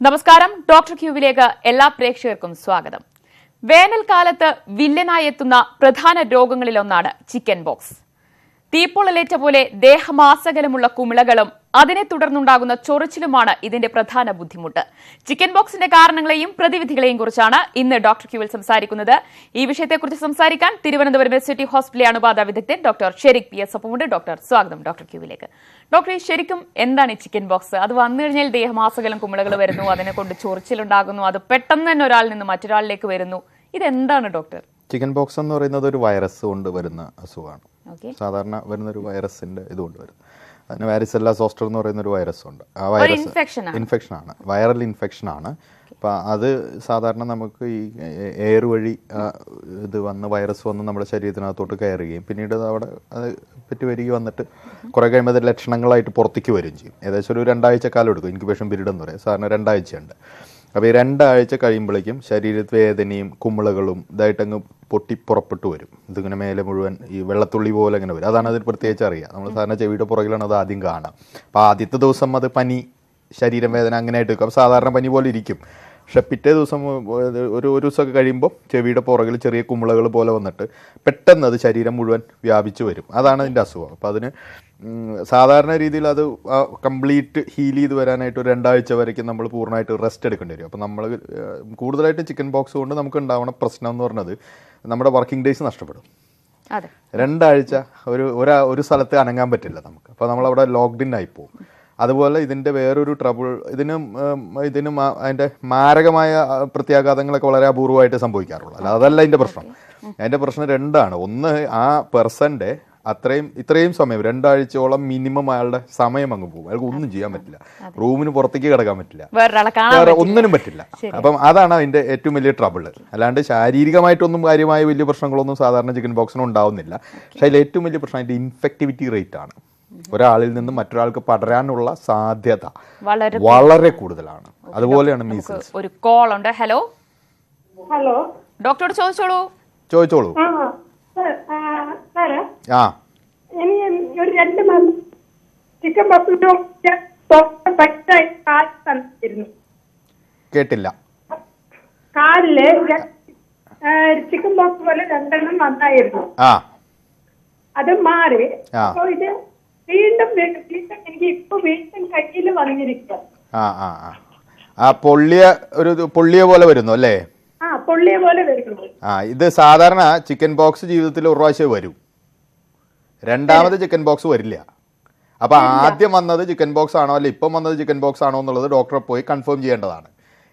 നമസ്കാരം. ഡോക്ടർ ക്യൂവിലേക്ക് എല്ലാ പ്രേക്ഷകർക്കും സ്വാഗതം. വേനൽക്കാലത്ത് വില്ലനായി എത്തുന്ന പ്രധാന രോഗങ്ങളിലൊന്നാണ് ചിക്കൻ ബോക്സ്. തീപ്പൊള്ളലേറ്റ പോലെ ദേഹമാസകലമുള്ള കുമിളകളും അതിനെ തുടർന്നുണ്ടാകുന്ന ചൊറിച്ചിലുമാണ് ഇതിന്റെ പ്രധാന ബുദ്ധിമുട്ട്. ചിക്കൻ ബോക്സിന്റെ കാരണങ്ങളെയും പ്രതിവിധികളെയും കുറിച്ചാണ് ഇന്ന് ഡോക്ടർ ക്യൂവിൽ സംസാരിക്കുന്നത്. ഈ വിഷയത്തെക്കുറിച്ച് സംസാരിക്കാൻ തിരുവനന്തപുരം സിറ്റി ഹോസ്പിറ്റലിലെ അണുബാധ വിദഗ്ധൻ ഡോക്ടർ ഷെരീഖ് പി എസ് ഒപ്പമുണ്ട്. ഡോക്ടർ, സ്വാഗതം ഡോക്ടർ ക്യൂവിലേക്ക്. ഡോക്ടർ, ശരിക്കും എന്താണ് ഈ ചിക്കൻ ബോക്സ്? അത് വന്നു കഴിഞ്ഞാൽ ദേഹമാസകലം കുമിളകൾ വരുന്നു, അതിനെ കൊണ്ട് ചൊറിച്ചിലുണ്ടാകുന്നു, അത് പെട്ടെന്ന് തന്നെ ഒരാളിൽ നിന്ന് മറ്റൊരാളിലേക്ക് വരുന്നു. ഇതെന്താണ് ഡോക്ടർ? ചിക്കൻ ബോക്സ് എന്ന് പറയുന്നത് ഒരു വൈറസ് കൊണ്ട് വരുന്ന അസുഖമാണ്. സാധാരണ വരുന്ന ഒരു വൈറസിന്റെ ഇതുകൊണ്ട് വരും. അതിന് വാരിസെല്ല സോസ്റ്റർ എന്ന് പറയുന്ന ഒരു വൈറസ് ഉണ്ട്. ആ വൈറസ് ഇൻഫെക്ഷൻ ആണ്, വൈറൽ ഇൻഫെക്ഷൻ ആണ്. അപ്പം അത് സാധാരണ നമുക്ക് ഈ എയർ വഴി ഇത് വന്ന് വൈറസ് വന്ന് നമ്മുടെ ശരീരത്തിനകത്തോട്ട് കയറുകയും പിന്നീട് അവിടെ അത് പറ്റി വരിക വന്നിട്ട് കുറേ കഴിയുമ്പോൾ അത് ലക്ഷണങ്ങളായിട്ട് പുറത്തേക്ക് വരികയും ചെയ്യും. ഏകദേശം ഒരു 2 ആഴ്ച കാലം എടുക്കും. ഇൻക്യുബേഷൻ പീരീഡ് എന്ന് പറയും. സാധാരണ 2 ആഴ്ചയുണ്ട്. അപ്പോൾ ഈ 2 ആഴ്ച കഴിയുമ്പോഴേക്കും ശരീരത്തിൽ വേദനയും കുമിളകളും ഇതായിട്ടങ്ങ് പൊട്ടി പുറപ്പെട്ടു വരും. ഇതിങ്ങനെ മേലെ മുഴുവൻ ഈ വെള്ളത്തുള്ളി പോലെ ഇങ്ങനെ വരും. അതാണ് അതിന് പ്രത്യേകിച്ച് അറിയുക. നമ്മൾ സാധാരണ ചെവിയുടെ പുറകിലാണ് അത് ആദ്യം കാണാം. അപ്പോൾ ആദ്യത്തെ ദിവസം അത് പനി, ശരീരം വേദന അങ്ങനെ ആയിട്ട് വെക്കും. അപ്പോൾ സാധാരണ പനി പോലെ ഇരിക്കും. പക്ഷെ പിറ്റേ ദിവസം ഒരു ദിവസമൊക്കെ കഴിയുമ്പോൾ ചെവിയുടെ പുറകിൽ ചെറിയ കുമിളകൾ പോലെ വന്നിട്ട് പെട്ടെന്ന് അത് ശരീരം മുഴുവൻ വ്യാപിച്ചു വരും. അതാണ് അതിൻ്റെ അസുഖം. അപ്പോൾ അതിന് സാധാരണ രീതിയിൽ അത് കംപ്ലീറ്റ് ഹീൽ ചെയ്ത് വരാനായിട്ട് ഒരു 2 ആഴ്ച വരയ്ക്കും നമ്മൾ പൂർണ്ണമായിട്ട് റെസ്റ്റ് എടുക്കേണ്ടി വരും. അപ്പോൾ നമ്മൾ കൂടുതലായിട്ട് ചിക്കൻ ബോക്സ് കൊണ്ട് നമുക്ക് ഉണ്ടാവുന്ന പ്രശ്നം എന്ന് പറഞ്ഞത് നമ്മുടെ വർക്കിംഗ് ഡേയ്സ് നഷ്ടപ്പെടും. 2 ആഴ്ച ഒരു സ്ഥലത്ത് അനങ്ങാൻ പറ്റില്ല നമുക്ക്. അപ്പോൾ നമ്മളവിടെ ലോക്ക്ഡ് ഇൻ ആയി പോകും. അതുപോലെ ഇതിൻ്റെ വേറൊരു ട്രബിൾ, ഇതിനും അതിൻ്റെ മാരകമായ പ്രത്യാഘാതങ്ങളൊക്കെ വളരെ അപൂർവമായിട്ട് സംഭവിക്കാറുള്ളൂ. അല്ല, അതല്ല അതിൻ്റെ പ്രശ്നം. അതിൻ്റെ പ്രശ്നം 2 ആണ്. ഒന്ന്, ആ പെർസൻ്റെ ഇത്രയും സമയം 2 ആഴ്ചയോളം മിനിമം അയാളുടെ സമയം അങ്ങ് പോകും. അയാൾക്ക് ഒന്നും ചെയ്യാൻ പറ്റില്ല. റൂമിന് പുറത്തേക്ക് കിടക്കാൻ പറ്റില്ല, വേറെ ഒന്നിനും പറ്റില്ല. അപ്പം അതാണ് അതിന്റെ ഏറ്റവും വലിയ ട്രബിൾ. അല്ലാണ്ട് ശാരീരികമായിട്ടൊന്നും കാര്യമായ വലിയ പ്രശ്നങ്ങളൊന്നും സാധാരണ ചിക്കൻ ബോക്സിന് ഉണ്ടാവുന്നില്ല. പക്ഷെ അതിൽ ഏറ്റവും വലിയ പ്രശ്നം അതിന്റെ ഇൻഫെക്ടിവിറ്റി റേറ്റ് ആണ്. ഒരാളിൽ നിന്ന് മറ്റൊരാൾക്ക് പടരാനുള്ള സാധ്യത വളരെ കൂടുതലാണ്. അതുപോലെയാണ് മീസിൽസ്. ഒരു കോൾ ഉണ്ട്. ഹലോ ഡോക്ടറോട് ചോദിച്ചോളൂ. ഒരു 2 മാസം ചിക്കൻ ബോക്സ് കേട്ടില്ല. കാലില് ചിക്കൻ ബോക്സ് പോലെ 2 എണ്ണം വന്നായിരുന്നു. അത് മാറി. അപ്പൊ ഇത് വീണ്ടും എനിക്ക് ഇപ്പൊ വീണ്ടും കയ്യിൽ വന്നിരിക്കുക. പൊള്ളിയ പോലെ വരുന്നു അല്ലേ? പൊള്ളിയ പോലെ വരുന്നു. ഇത് സാധാരണ ചിക്കൻ ബോക്സ് ജീവിതത്തിൽ ഒരു പ്രാവശ്യം വരും. രണ്ടാമത് ചിക്കൻ ബോക്സ് വരില്ല. അപ്പൊ ആദ്യം വന്നത് ചിക്കൻ ബോക്സ് ആണോ അല്ല ഇപ്പം വന്നത് ചിക്കൻ ബോക്സ് ആണോ എന്നുള്ളത് ഡോക്ടറെ പോയി കൺഫേം ചെയ്യേണ്ടതാണ്.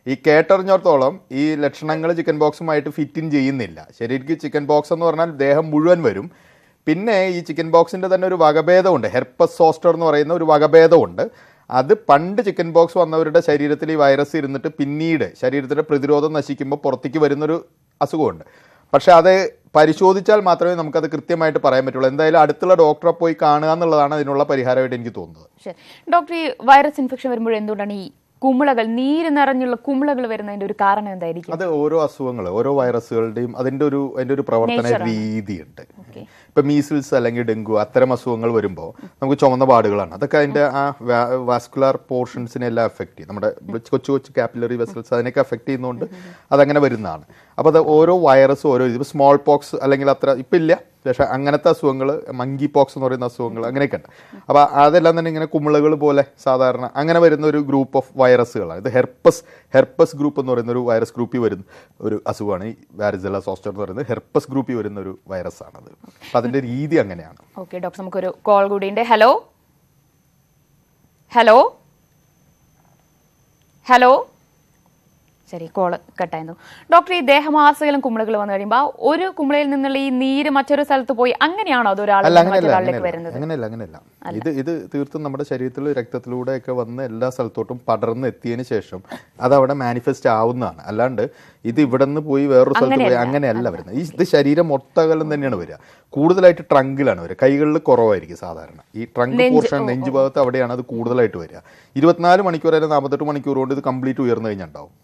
ഈ കേട്ടറിഞ്ഞോടത്തോളം ഈ ലക്ഷണങ്ങൾ ചിക്കൻ ബോക്സുമായിട്ട് ഫിറ്റ് ഇൻ ചെയ്യുന്നില്ല. ശരിക്കും ചിക്കൻ ബോക്സ് എന്ന് പറഞ്ഞാൽ ദേഹം മുഴുവൻ വരും. പിന്നെ ഈ ചിക്കൻ ബോക്സിന്റെ തന്നെ ഒരു വകഭേദമുണ്ട്, ഹെർപ്പസ് സോസ്റ്റർ എന്ന് പറയുന്ന ഒരു വകഭേദമുണ്ട്. അത് പണ്ട് ചിക്കൻ ബോക്സ് വന്നവരുടെ ശരീരത്തിൽ ഈ വൈറസ് ഇരുന്നിട്ട് പിന്നീട് ശരീരത്തിന്റെ പ്രതിരോധം നശിക്കുമ്പോൾ പുറത്തേക്ക് വരുന്നൊരു അസുഖമുണ്ട്. പക്ഷെ അത് പരിശോധിച്ചാൽ മാത്രമേ നമുക്കത് കൃത്യമായിട്ട് പറയാൻ പറ്റുള്ളൂ. എന്തായാലും അടുത്തുള്ള ഡോക്ടറെ പോയി കാണുക എന്നുള്ളതാണ് അതിനുള്ള പരിഹാരമായിട്ട് എനിക്ക് തോന്നുന്നത്. ഡോക്ടർ, ഈ വൈറസ് ഇൻഫെക്ഷൻ വരുമ്പോൾ എന്തുകൊണ്ടാണ് ഈ കുമിളകൾ, നീര് നിറഞ്ഞുള്ള കുമിളകൾ വരുന്നതിന്റെ ഒരു കാരണം എന്തായിരിക്കും? അത് ഓരോ അസുഖങ്ങൾ, ഓരോ വൈറസുകളുടെയും അതിന്റെ ഒരു പ്രവർത്തന രീതിയുണ്ട്. ഇപ്പൊ മീസിൽസ് അല്ലെങ്കിൽ ഡെങ്കു അത്തരം അസുഖങ്ങൾ വരുമ്പോൾ നമുക്ക് ചുവന്ന പാടുകളാണ്. അതൊക്കെ അതിന്റെ ആ വാസ്കുലർ പോർഷൻസിനെ എല്ലാം എഫക്ട് ചെയ്യും. നമ്മുടെ കൊച്ചു കാപ്പിലറി വെസൽസ് അതിനൊക്കെ എഫക്ട് ചെയ്യുന്നതുകൊണ്ട് അതങ്ങനെ വരുന്നതാണ്. അപ്പോൾ അത് ഓരോ വൈറസും ഓരോ ഇത്. സ്മോൾ പോക്സ് അല്ലെങ്കിൽ അത്ര ഇപ്പം ഇല്ല, പക്ഷേ അങ്ങനത്തെ അസുഖങ്ങൾ, മങ്കി പോക്സ് എന്ന് പറയുന്ന അസുഖങ്ങൾ അങ്ങനെയൊക്കെ ഉണ്ട്. അപ്പോൾ അതെല്ലാം തന്നെ ഇങ്ങനെ കുമിളകൾ പോലെ സാധാരണ അങ്ങനെ വരുന്ന ഒരു ഗ്രൂപ്പ് ഓഫ് വൈറസുകളാണ്. ഇത് ഹെർപ്പസ് ഗ്രൂപ്പ് എന്ന് പറയുന്ന ഒരു വൈറസ് ഗ്രൂപ്പിൽ വരുന്ന ഒരു അസുഖമാണ് ഈ വാരിസെല്ല സോസ്റ്റർ എന്ന് പറയുന്നത്. ഹെർപ്പസ് ഗ്രൂപ്പിൽ വരുന്ന ഒരു വൈറസ് ആണത്. അപ്പം അതിൻ്റെ രീതി അങ്ങനെയാണ്. ഓക്കെ ഡോക്ടർ, നമുക്കൊരു കോൾ കൂടി ഉണ്ട്. ഹലോ ശരി, കോള് കട്ടായിരുന്നു. ഡോക്ടർ, ഈ ദേഹമാസകലം കുമിളകൾ വന്നു കഴിയുമ്പോൾ ഒരു കുമിളയിൽ നിന്നുള്ള ഈ നീര് മറ്റൊരു സ്ഥലത്ത് പോയി അങ്ങനെയാണോ അത് ഒരാളിലേക്ക് വരുന്നത്? അങ്ങനെയല്ല. ഇത് തീർത്തും നമ്മുടെ ശരീരത്തിൽ രക്തത്തിലൂടെയൊക്കെ വന്ന് എല്ലാ സ്ഥലത്തോട്ടും പടർന്ന് എത്തിയതിന് ശേഷം അത് അവിടെ മാനിഫെസ്റ്റ് ആവുന്നതാണ്. അല്ലാണ്ട് ഇത് ഇവിടെ നിന്ന് പോയി വേറൊരു സ്ഥലത്ത് പോയി അങ്ങനെയല്ല വരുന്നത്. ഇത് ശരീരം ഒട്ടകലം തന്നെയാണ് വരിക. കൂടുതലായിട്ട് ട്രങ്കിലാണ് വരിക. കൈകളിൽ കുറവായിരിക്കും സാധാരണ. ഈ ട്രങ്ക് പോർഷൻ, നെഞ്ച് ഭാഗത്ത് അവിടെയാണ് അത് കൂടുതലായിട്ട് വരിക. 24 മണിക്കൂർ അല്ലെങ്കിൽ 48 മണിക്കൂർ കൊണ്ട് ഇത് കംപ്ലീറ്റ് ഉയർന്നു കഴിഞ്ഞിട്ടുണ്ടാവും.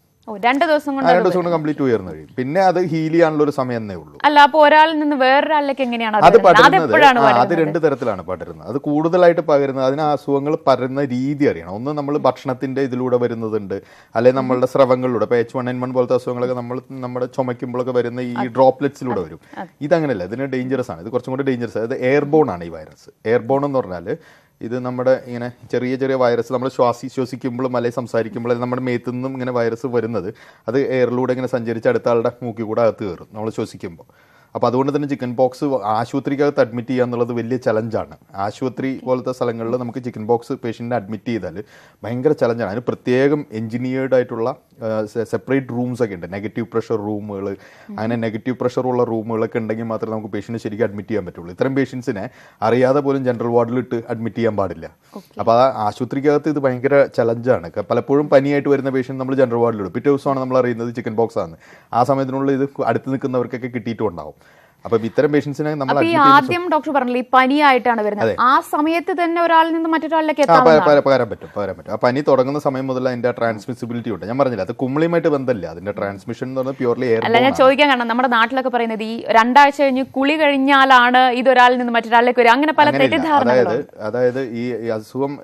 2 ദിവസം കൊണ്ട് 2 ദിവസം കൊണ്ട് കംപ്ലീറ്റ് ഉയർന്നു കഴിയും. പിന്നെ അത് ഹീൽ ചെയ്യാനുള്ള ഒരു സമയം എന്നേ ഉള്ളൂ. അല്ല, അപ്പൊ ഒരാളിൽ നിന്ന് വേറൊരാളിലേക്ക് എങ്ങനെയാണ് അത് പടരുന്നത്? അത് 2 തരത്തിലാണ് പടരുന്നത്. അത് കൂടുതലായിട്ട് പകരുന്നത്, അതിന് അസുഖങ്ങൾ പകരുന്ന രീതി അറിയണം. ഒന്ന് നമ്മൾ ഭക്ഷണത്തിന്റെ ഇതിലൂടെ വരുന്നതുണ്ട്, അല്ലെങ്കിൽ നമ്മളുടെ സ്രവങ്ങളിലൂടെ. ഇപ്പൊ H1N1 പോലത്തെ അസുഖങ്ങളൊക്കെ നമ്മുടെ ചുമയ്ക്കുമ്പോഴൊക്കെ വരുന്ന ഈ ഡ്രോപ്ലെറ്റ്സിലൂടെ വരും. ഇതങ്ങനെയല്ല, ഇതിന് ഡേഞ്ചറസ് ആണ്. ഇത് കുറച്ചും കൂടി ഡേഞ്ചറസ്. അത് എയർബോൺ ആണ് ഈ വൈറസ്. എയർബോൺ എന്ന് പറഞ്ഞാൽ ഇത് നമ്മുടെ ഇങ്ങനെ ചെറിയ ചെറിയ വൈറസ് നമ്മൾ ശ്വസിക്കുമ്പോഴും അല്ലെങ്കിൽ സംസാരിക്കുമ്പോഴും നമ്മുടെ മേത്തു നിന്നും ഇങ്ങനെ വൈറസ് വരുന്നത് അത് എയറിലൂടെ ഇങ്ങനെ സഞ്ചരിച്ച് അടുത്ത ആളുടെ മൂക്കിൽ കൂടെ അകത്ത് കയറും നമ്മൾ ശ്വസിക്കുമ്പോൾ. അപ്പോൾ അതുകൊണ്ട് തന്നെ ചിക്കൻ പോക്സ് ആശുപത്രിക്കകത്ത് അഡ്മിറ്റ് ചെയ്യുക എന്നുള്ളത് വലിയ ചലഞ്ചാണ്. ആശുപത്രി പോലത്തെ സ്ഥലങ്ങളിൽ നമുക്ക് ചിക്കൻ പോക്സ് പേഷ്യൻറ്റിനെ അഡ്മിറ്റ് ചെയ്താൽ ഭയങ്കര ചലഞ്ചാണ്. അതിന് പ്രത്യേകം എഞ്ചിനീയർഡ് ആയിട്ടുള്ള സെപ്പറേറ്റ് റൂംസ് ഒക്കെ ഉണ്ട്. നെഗറ്റീവ് പ്രഷർ റൂമുകൾ, അങ്ങനെ നെഗറ്റീവ് പ്രഷറുള്ള റൂമുകളൊക്കെ ഉണ്ടെങ്കിൽ മാത്രമേ നമുക്ക് പേഷ്യൻറ്റിനെ ശരിക്കും അഡ്മിറ്റ് ചെയ്യാൻ പറ്റുള്ളൂ. ഇത്തരം പേഷ്യൻസിനെ അറിയാതെ പോലും ജനറൽ വാർഡിലിട്ട് അഡ്മിറ്റ് ചെയ്യാൻ പാടില്ല. അപ്പോൾ ആ ആശുപത്രിക്കകത്ത് ഇത് ഭയങ്കര ചലഞ്ചാണ്. പലപ്പോഴും പനിയായിട്ട് വരുന്ന പേഷ്യൻ്റ് നമ്മൾ ജനറൽ വാർഡിലിടും. പിറ്റേ ദിവസമാണ് നമ്മൾ അറിയുന്നത് ചിക്കൻ പോക്സ് ആണ്. ആ സമയത്തിനുള്ളിൽ ഇത് അടുത്ത് നിൽക്കുന്നവർക്കൊക്കെ കിട്ടിയിട്ടുണ്ടാവും. അപ്പൊ ഇത്തരം പേഷ്യൻസിനെ നമ്മൾ ആദ്യം ഡോക്ടർ പറഞ്ഞില്ല, ഈ പനിയായിട്ടാണ് വരുന്നത്. ആ സമയത്ത് തന്നെ ഒരാളിൽ നിന്ന് മറ്റൊരാളിലേക്ക് പകരാൻ പറ്റും. ആ പനി തുടങ്ങുന്ന സമയം മുതൽ അതിന്റെ ട്രാൻസ്മിസിബിലിറ്റി ഉണ്ട്. ഞാൻ പറഞ്ഞില്ല, അത് കുമിളിയുമായിട്ട് ബന്ധമില്ല. അതിന്റെ ട്രാൻസ്മിഷൻ എന്ന് പറഞ്ഞാൽ പ്യൂർലി എയർ. അല്ല, ഞാൻ ചോദിക്കാൻ കാരണം നമ്മുടെ നാട്ടിലൊക്കെ പറയുന്നത് ഈ 2 ആഴ്ച കഴിഞ്ഞ് കുളി കഴിഞ്ഞാലാണ് ഇത് ഒരാളിൽ നിന്ന് മറ്റൊരാളിലേക്ക് വരും. അങ്ങനെ പല തെറ്റിദ്ധാരണകളും. അതായത് ഈ അസുഖം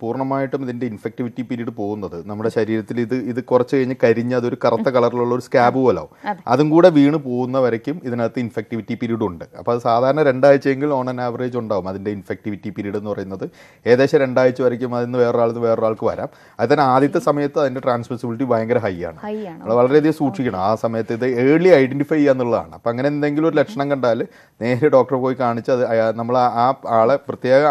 പൂർണ്ണമായിട്ടും ഇതിന്റെ ഇൻഫെക്ടിവിറ്റി പീരീഡ് പോകുന്നത് നമ്മുടെ ശരീരത്തിൽ ഇത് കുറച്ച് കഴിഞ്ഞ് കരിഞ്ഞ് അതൊരു കറുത്ത കളറിലുള്ള ഒരു സ്കാബ് പോലെ ആവും. അതും കൂടെ വീണ് പോകുന്ന വരയ്ക്കും ഇതിനകത്ത് ഇൻഫെക്ടിവിറ്റി പീരീഡ് ഉണ്ട്. അപ്പോൾ അത് സാധാരണ 2 ആഴ്ചയെങ്കിൽ ഓൺ ആൻ ആവറേജ് ഉണ്ടാവും. അതിന്റെ ഇൻഫെക്ടിവിറ്റി പീരീഡ് എന്ന് പറയുന്നത് ഏകദേശം 2 ആഴ്ച വരയ്ക്കും അതിന് വേറൊരാൾക്ക് വരാം. അത് തന്നെ ആദ്യത്തെ സമയത്ത് അതിന്റെ ട്രാൻസ്മിസിബിലിറ്റി ഭയങ്കര ഹൈ ആണ്. നമ്മൾ വളരെയധികം സൂക്ഷിക്കണം. ആ സമയത്ത് ഇത് ഏർലി ഐഡന്റിഫൈ ചെയ്യുക എന്നുള്ളതാണ്. അപ്പം അങ്ങനെ എന്തെങ്കിലും ഒരു ലക്ഷണം കണ്ടാൽ നേരെ ഡോക്ടറെ പോയി കാണിച്ച് അത് നമ്മൾ ആ ആളെ പ്രത്യേക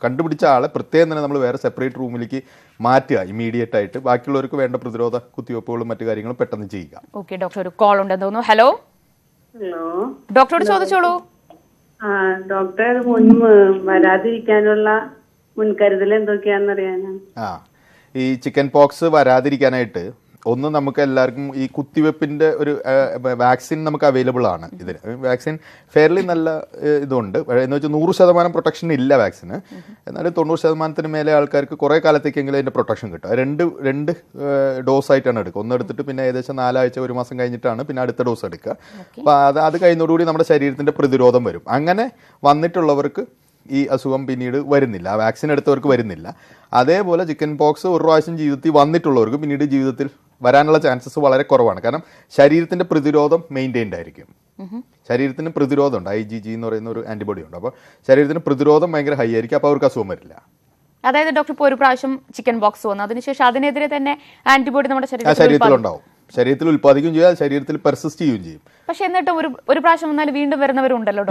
കണ്ടുപിടിച്ച ആളെ പ്രത്യേകം തന്നെ നമ്മൾ വേറെ സെപ്പറേറ്റ് റൂമിലേക്ക് മാറ്റുക ഇമീഡിയറ്റ് ആയിട്ട്. ബാക്കിയുള്ളവർക്ക് വേണ്ട പ്രതിരോധ കുത്തിവയ്പ്പുകളും മറ്റു കാര്യങ്ങളും പെട്ടെന്ന് ചെയ്യുക. ഓക്കെ ഡോക്ടർ, ഒരു കോൾ ഉണ്ടെന്ന് തോന്നുന്നു. ഹലോ ഡോക്ടറോട് ചോദിച്ചോളൂ. ഡോക്ടർ, വരാതിരിക്കാനുള്ള മുൻകരുതൽ എന്തൊക്കെയാണെന്നറിയാനാണ്. ഈ ചിക്കൻ പോക്സ് വരാതിരിക്കാനായിട്ട് ഒന്ന് നമുക്ക് എല്ലാവർക്കും ഈ കുത്തിവെപ്പിന്റെ ഒരു വാക്സിൻ നമുക്ക് അവൈലബിൾ ആണ്. ഇതിന് വാക്സിൻ ഫെയർലി നല്ല ഇതുണ്ട്. എന്ന് വെച്ചാൽ 100% പ്രൊട്ടക്ഷൻ ഇല്ല വാക്സിന്. എന്നാലും 90% മേലെ ആൾക്കാർക്ക് കുറേ കാലത്തേക്കെങ്കിലും അതിന്റെ പ്രൊട്ടക്ഷൻ കിട്ടും. രണ്ട് ഡോസ് ആയിട്ടാണ് എടുക്കുക. ഒന്ന് എടുത്തിട്ട് പിന്നെ ഏകദേശം 4 ആഴ്ച 1 മാസം കഴിഞ്ഞിട്ടാണ് പിന്നെ അടുത്ത ഡോസ് എടുക്കുക. അപ്പോൾ അത് കഴിയുന്നതോടുകൂടി നമ്മുടെ ശരീരത്തിന്റെ പ്രതിരോധം വരും. അങ്ങനെ വന്നിട്ടുള്ളവർക്ക് ഈ അസുഖം പിന്നീട് വരുന്നില്ല. ആ വാക്സിൻ എടുത്തവർക്ക് വരുന്നില്ല. അതേപോലെ ചിക്കൻ പോക്സ് ഒരു പ്രാവശ്യം ജീവിതത്തിൽ വന്നിട്ടുള്ളവർക്ക് പിന്നീട് ജീവിതത്തിൽ വരാനുള്ള ചാൻസസ് വളരെ കുറവാണ്. കാരണം ശരീരത്തിന്റെ പ്രതിരോധം മെയിൻറ്റെയിൻഡ് ആയിരിക്കും. ശരീരത്തിന് പ്രതിരോധം ഉണ്ട്. IgG എന്ന് പറയുന്ന ഒരു ആന്റിബോഡി ഉണ്ട്. അപ്പോൾ ശരീരത്തിന് പ്രതിരോധം ഭയങ്കര ഹൈ ആയിരിക്കും. അപ്പോൾ അവർക്ക് അസുഖം വരില്ല. അതായത് ഡോക്ടർ, ഇപ്പോൾ ഒരു പ്രാവശ്യം ചിക്കൻ ബോക്സ് വന്നു, അതിനുശേഷം അതിനെതിരെ തന്നെ ആന്റിബോഡി നമ്മുടെ ശരീരത്തിലുണ്ടാവും. ശരീരത്തിൽ ഉൽപ്പാദിക്കുകയും ചെയ്യും, ശരീരത്തിൽ പെർസിസ്റ്റ് ചെയ്യുകയും ചെയ്യും. പക്ഷെ എന്നിട്ടും ഒരു പ്രാവശ്യം വന്നാൽ വീണ്ടും വരുന്നവരുണ്ടല്ലോ.